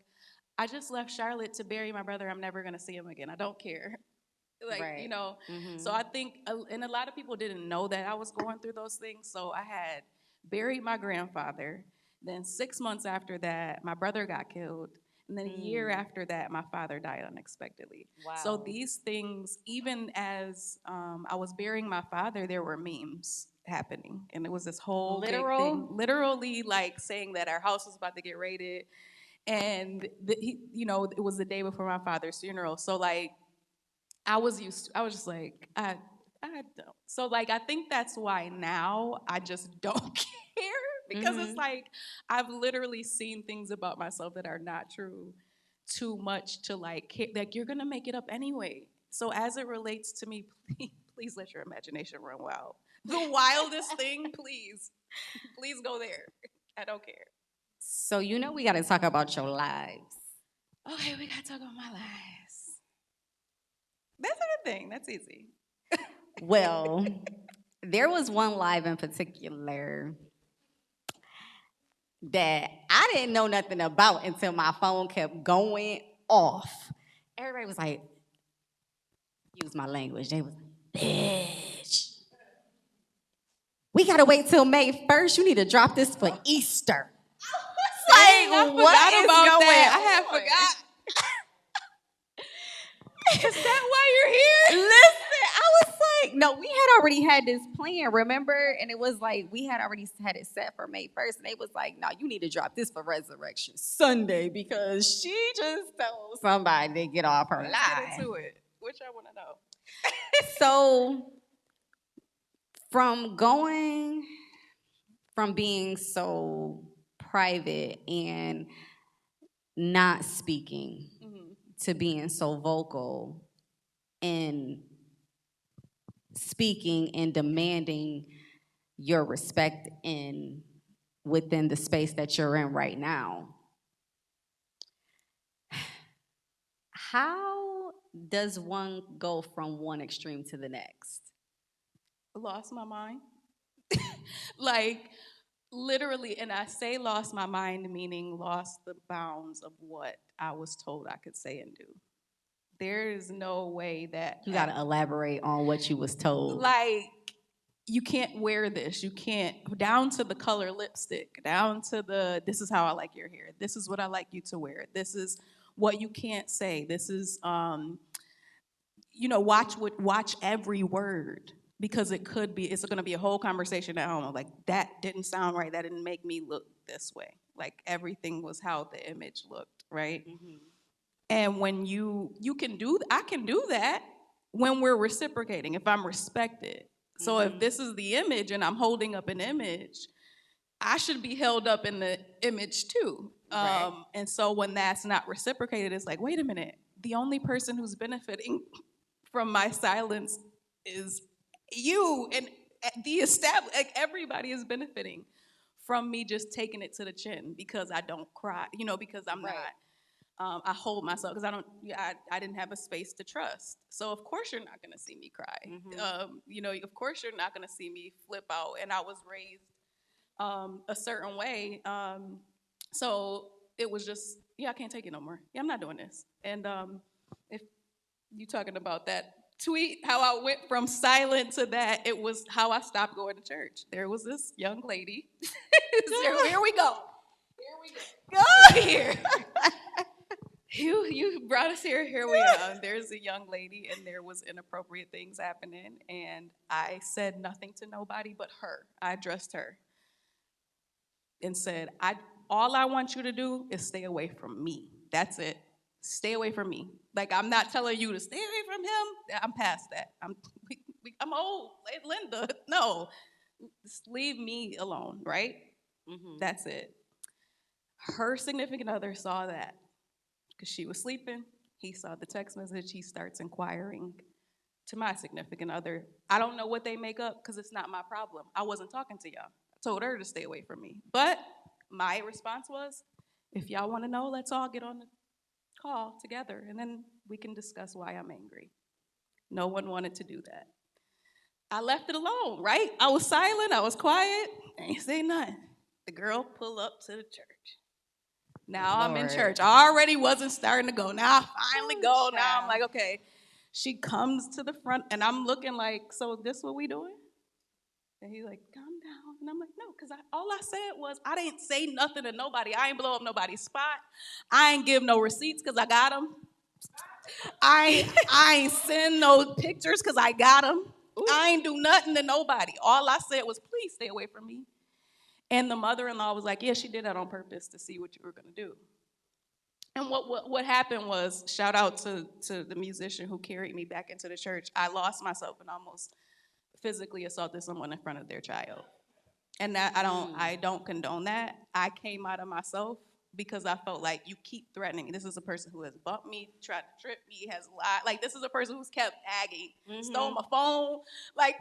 "I just left Charlotte to bury my brother. I'm never gonna see him again. I don't care." Like, Right. So I think, and a lot of people didn't know that I was going through those things. So I had buried my grandfather. Then 6 months after that, my brother got killed. And then a year after that, my father died unexpectedly. Wow. So these things, even as I was burying my father, there were memes happening. And it was this whole big thing. Literally, like saying that our house was about to get raided. And, it was the day before my father's funeral. So, like, I was just like, I don't. So, like, I think that's why now I just don't care because it's like I've literally seen things about myself that are not true too much to like you're gonna make it up anyway. So as it relates to me, please let your imagination run wild. The wildest thing, please go there. I don't care. So we got to talk about your lives. Okay, we gotta talk about my lives. That's a good thing. That's easy. Well, there was one live in particular that I didn't know nothing about until my phone kept going off. Everybody was like, use my language. They was like, bitch. We gotta wait till May 1st. You need to drop this for Easter. Dang, I Like, forgot what is about going that. on? I had forgot. Is that why you're here? Listen, I was like, no, we had already had this plan, remember? And it was like, we had already had it set for May 1st. And they was like, no, you need to drop this for Resurrection Sunday because she just told somebody to get off her Let's life. get into it. Which I want to know. So, from being so private and not speaking to being so vocal and speaking and demanding your respect within the space that you're in right now. How does one go from one extreme to the next? Lost my mind. Like, literally, and I say lost my mind, meaning lost the bounds of what I was told I could say and do. There is no way that You got to elaborate on what you was told. like, you can't wear this. You can't, down to the color lipstick, down to this is how I like your hair. This is what I like you to wear. This is what you can't say. This is, watch every word because it's going to be a whole conversation at home. Like, that didn't sound right. That didn't make me look this way. Like, everything was how the image looked, right? And when I can do that when we're reciprocating, if I'm respected. So if this is the image and I'm holding up an image, I should be held up in the image too. Right. And so when that's not reciprocated, it's like, wait a minute, the only person who's benefiting from my silence is you. And like everybody is benefiting from me just taking it to the chin because I don't cry, because I'm Right. not. I hold myself because I didn't have a space to trust. So of course you're not going to see me cry. Of course you're not going to see me flip out. And I was raised a certain way. So it was just, I can't take it no more. Yeah, I'm not doing this. And if you talking about that tweet, how I went from silent to that, it was how I stopped going to church. There was this young lady. Here we go. Here. You brought us here. Here we are. There's a young lady, and there was inappropriate things happening, and I said nothing to nobody but her. I addressed her and said, all I want you to do is stay away from me. That's it. Stay away from me. Like, I'm not telling you to stay away from him. I'm past that. I'm old. Linda, no. Just leave me alone, right? That's it. Her significant other saw that because she was sleeping. He saw the text message. He starts inquiring to my significant other. I don't know what they make up because it's not my problem. I wasn't talking to y'all. I told her to stay away from me. But my response was, if y'all want to know, let's all get on the call together and then we can discuss why I'm angry. No one wanted to do that. I left it alone, right? I was silent. I was quiet. I ain't say nothing. The girl pulled up to the church. Now I'm in church. I already wasn't starting to go. Now I finally go. Now I'm like, okay. She comes to the front, and I'm looking like, so this what we doing? And he's like, calm down. And I'm like, no, because all I said was, I didn't say nothing to nobody. I ain't blow up nobody's spot. I ain't give no receipts because I got them. I ain't send no pictures because I got them. I ain't do nothing to nobody. All I said was, please stay away from me. And the mother-in-law was like, yeah, she did that on purpose to see what you were going to do. And what happened was, shout out to the musician who carried me back into the church, I lost myself and almost physically assaulted someone in front of their child. And that I don't condone that. I came out of myself because I felt like you keep threatening me. This is a person who has bumped me, tried to trip me, has lied. Like, this is a person who's kept agging, stole my phone. Like,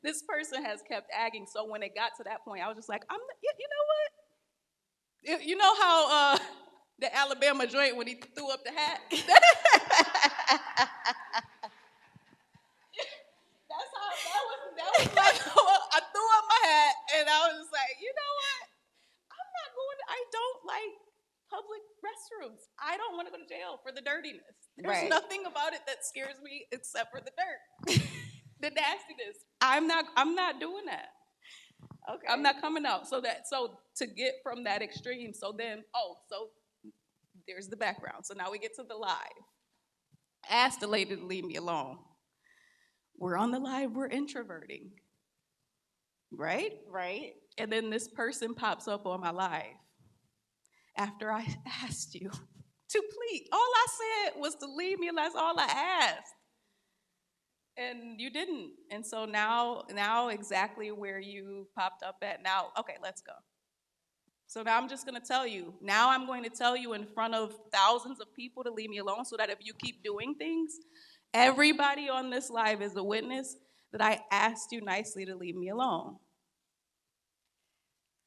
this person has kept agging. So when it got to that point, I was just like, you know what? You know how the Alabama joint when he threw up the hat? That's how that was like, I threw up my hat and I was just like, you know what? I don't like public restrooms. I don't want to go to jail for the dirtiness. There's nothing about it that scares me except for the dirt. The nastiness. I'm not doing that. Okay. I'm not coming out. So to get from that extreme, so there's the background. So now we get to the live. Ask the lady to leave me alone. We're on the live, we're introverting. Right? Right. And then this person pops up on my live. After I asked you to please, all I said was to leave me, and that's all I asked. And you didn't. And so now exactly where you popped up at, now, okay, let's go. So now I'm just going to tell you. Now I'm going to tell you in front of thousands of people to leave me alone so that if you keep doing things, everybody on this live is a witness that I asked you nicely to leave me alone.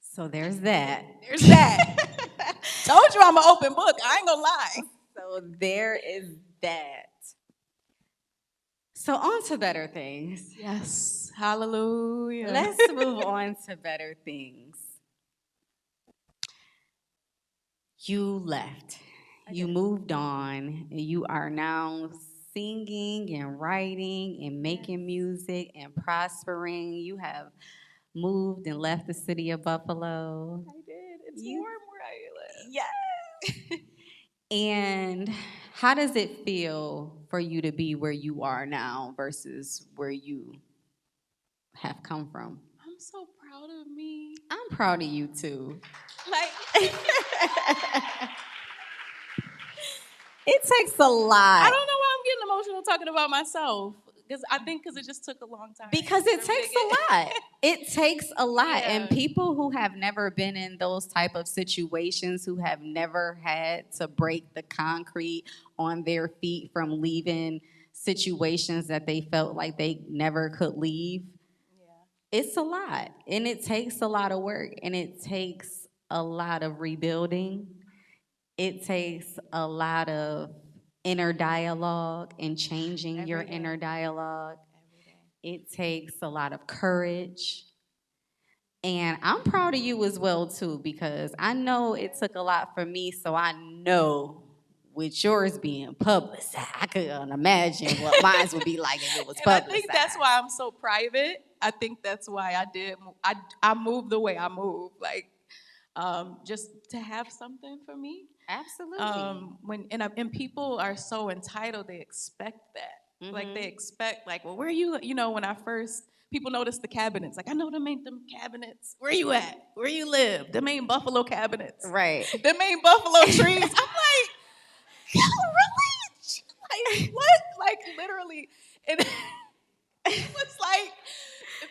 So there's that. There's that. Told you I'm an open book. I ain't gonna lie. So there is that. So on to better things. Yes. Hallelujah. Let's move on to better things. You left. You moved on. You are now singing and writing and making music and prospering. You have moved and left the city of Buffalo. I did. It's warm where I live. Yes. And how does it feel for you to be where you are now versus where you have come from? I'm so proud of me. I'm proud of you too. Like, it takes a lot. I don't know why I'm getting emotional talking about myself. Because it just took a long time. Because it takes a lot. It takes a lot. Yeah. And people who have never been in those type of situations, who have never had to break the concrete on their feet from leaving situations that they felt like they never could leave, it's a lot. And it takes a lot of work. And it takes a lot of rebuilding. It takes a lot of inner dialogue and changing your inner dialogue. It takes a lot of courage. And I'm proud of you as well, too, because I know it took a lot for me, so I know with yours being publicized, I couldn't imagine what mine would be like if it was publicized. I think that's why I'm so private. I think that's why I moved the way I moved, like just to have something for me. Absolutely. And people are so entitled, they expect that. Mm-hmm. Like they expect, like, well, where are you? You know, when I first, people noticed the cabinets. Like, I know them ain't them cabinets. Where you at? Where you live? Them ain't Buffalo cabinets. Right. Them ain't Buffalo trees. I'm like, yo, really? Like, what? Like, literally. And it was like,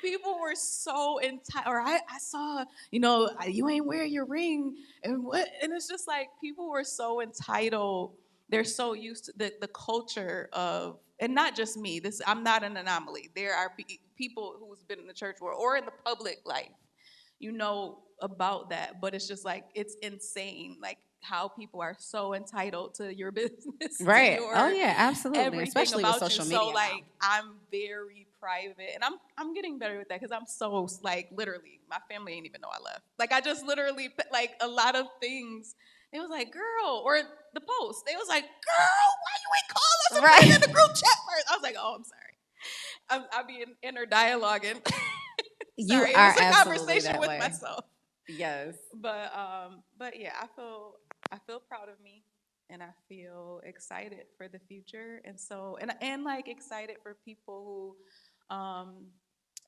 people were so entitled. Or I saw, you ain't wear your ring, and what? And it's just like people were so entitled. They're so used to the culture of, and not just me. This I'm not an anomaly. There are people who's been in the church world or in the public life, about that. But it's just like it's insane, like how people are so entitled to your business, Right. to your Oh yeah, absolutely. everything Especially with about social you. media. So like I'm very private, and I'm getting better with that because I'm so like literally my family ain't even know I left. Like I just literally like a lot of things. It was like, girl, or the post. They was like, girl, why you ain't call us and put it in the group chat first? I was like, oh, I'm sorry. I'll be in inner dialoguing. You Sorry, are it was a absolutely conversation that with way. myself. Yes. But yeah, I feel proud of me, and I feel excited for the future, and so and like excited for people who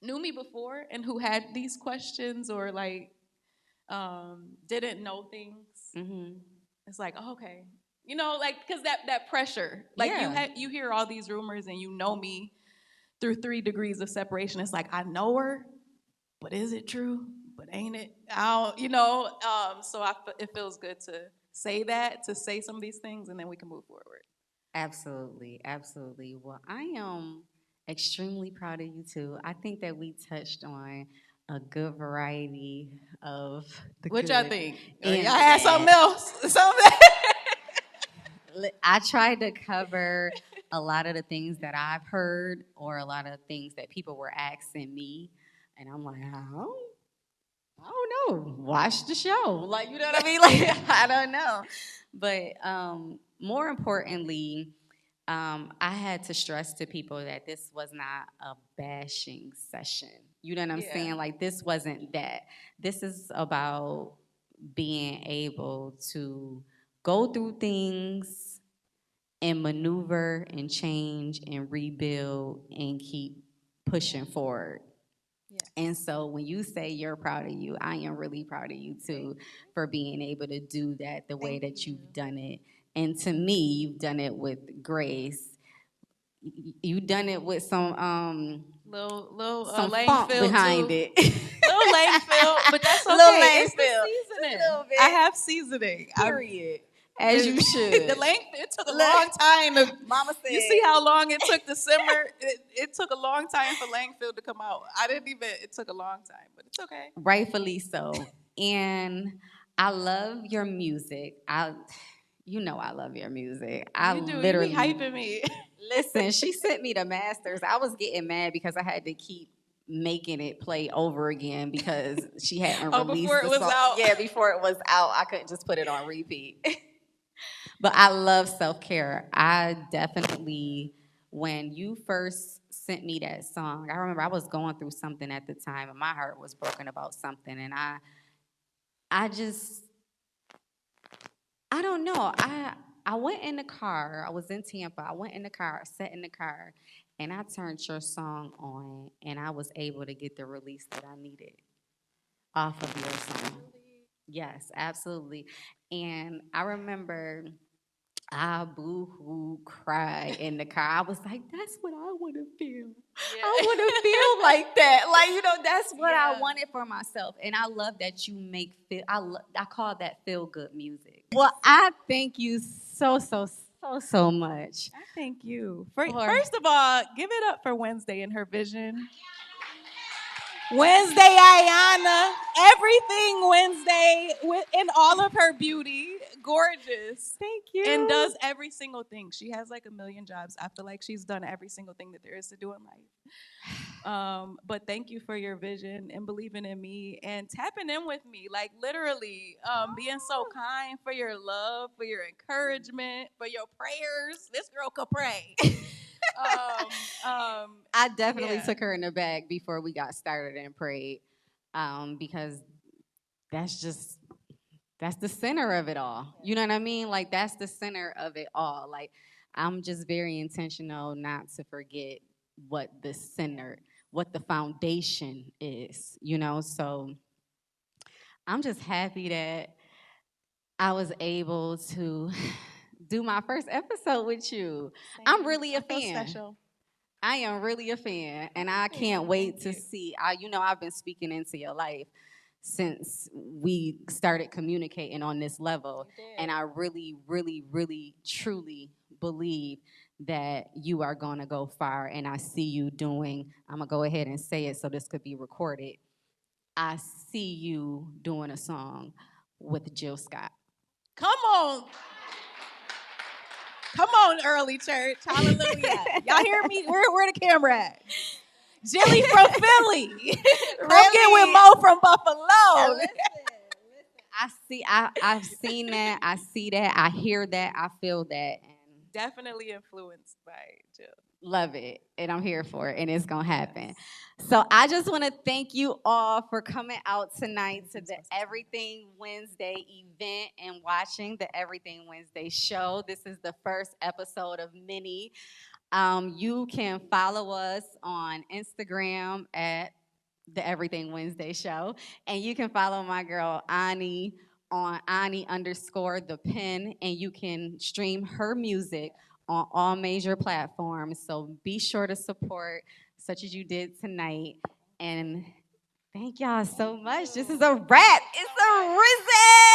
knew me before and who had these questions or like didn't know things. Mm-hmm. It's like, oh, okay, like because that pressure, like you hear all these rumors and you know me through 3 degrees of separation. It's like I know her, but is it true? But ain't it? I don't, so it feels good to say some of these things, and then we can move forward. Absolutely, absolutely. Well, I am extremely proud of you too. I think that we touched on a good variety of the Which good I think. and Y'all the had something bad. else. Something. I tried to cover a lot of the things that I've heard or a lot of things that people were asking me, and I'm like, I don't know. Watch the show. Like, you know what I mean? Like, I don't know. But more importantly, I had to stress to people that this was not a bashing session. You know what I'm saying? Like, this wasn't that. This is about being able to go through things and maneuver and change and rebuild and keep pushing forward. And so when you say you're proud of you, I am really proud of you too for being able to do that the way that you've done it. And to me, you've done it with grace. You've done it with some little some lane funk field behind too. it. Little lane field, but that's okay. Little lane it's field. the seasoning. Just a little bit. I have seasoning. Period. As you should. The length, it took a long time to. Mama said. You see how long it took to simmer? It took a long time for Langfield to come out. It took a long time, but it's okay. Rightfully so. And I love your music. I love your music. You be hyping me. Listen, she sent me the masters. I was getting mad because I had to keep making it play over again because she hadn't released before it was out. Yeah, before it was out. I couldn't just put it on repeat. But I love self-care. I definitely, when you first sent me that song, I remember I was going through something at the time and my heart was broken about something. And I don't know. I went in the car. I was in Tampa. I went in the car, sat in the car, and I turned your song on, and I was able to get the release that I needed off of your song. Yes, absolutely. And I remember I boo-hoo cried in the car. I was like, that's what I want to feel. Yeah. I want to feel like that. Like, that's what I wanted for myself. And I love that you make I call that feel-good music. Well, I thank you so much. I thank you. First of all, give it up for Wednesday and her vision. Wednesday Ayana, everything Wednesday in all of her beauty, gorgeous. Thank you. And does every single thing. She has like a million jobs. I feel like she's done every single thing that there is to do in life. But thank you for your vision and believing in me and tapping in with me, like literally being so kind, for your love, for your encouragement, for your prayers. This girl could pray. I definitely took her in the bag before we got started and prayed, because that's the center of it all. You know what I mean? Like, that's the center of it all. Like, I'm just very intentional not to forget what the foundation is, So I'm just happy that I was able to do my first episode with you. I'm really a fan. Special. I am really a fan, and I can't wait to see. I've been speaking into your life since we started communicating on this level, and I really, really, really, truly believe that you are gonna go far. And I see you doing. I'm gonna go ahead and say it so this could be recorded. I see you doing a song with Jill Scott. Come on. Come on, early church. Hallelujah. Y'all hear me? Where the camera at? Jilly from Philly. Come get with Mo from Buffalo. I've seen that. I see that. I hear that. I feel that. And Definitely influenced by Jill. love it. And I'm here for it. And it's going to happen. So I just want to thank you all for coming out tonight to the Everything Wednesday event and watching the Everything Wednesday show. This is the first episode of many. You can follow us on Instagram at the Everything Wednesday show. And you can follow my girl Ani on Ani_the pen. And you can stream her music on all major platforms. So be sure to support such as you did tonight. And thank y'all so much. This is a wrap. It's a risen.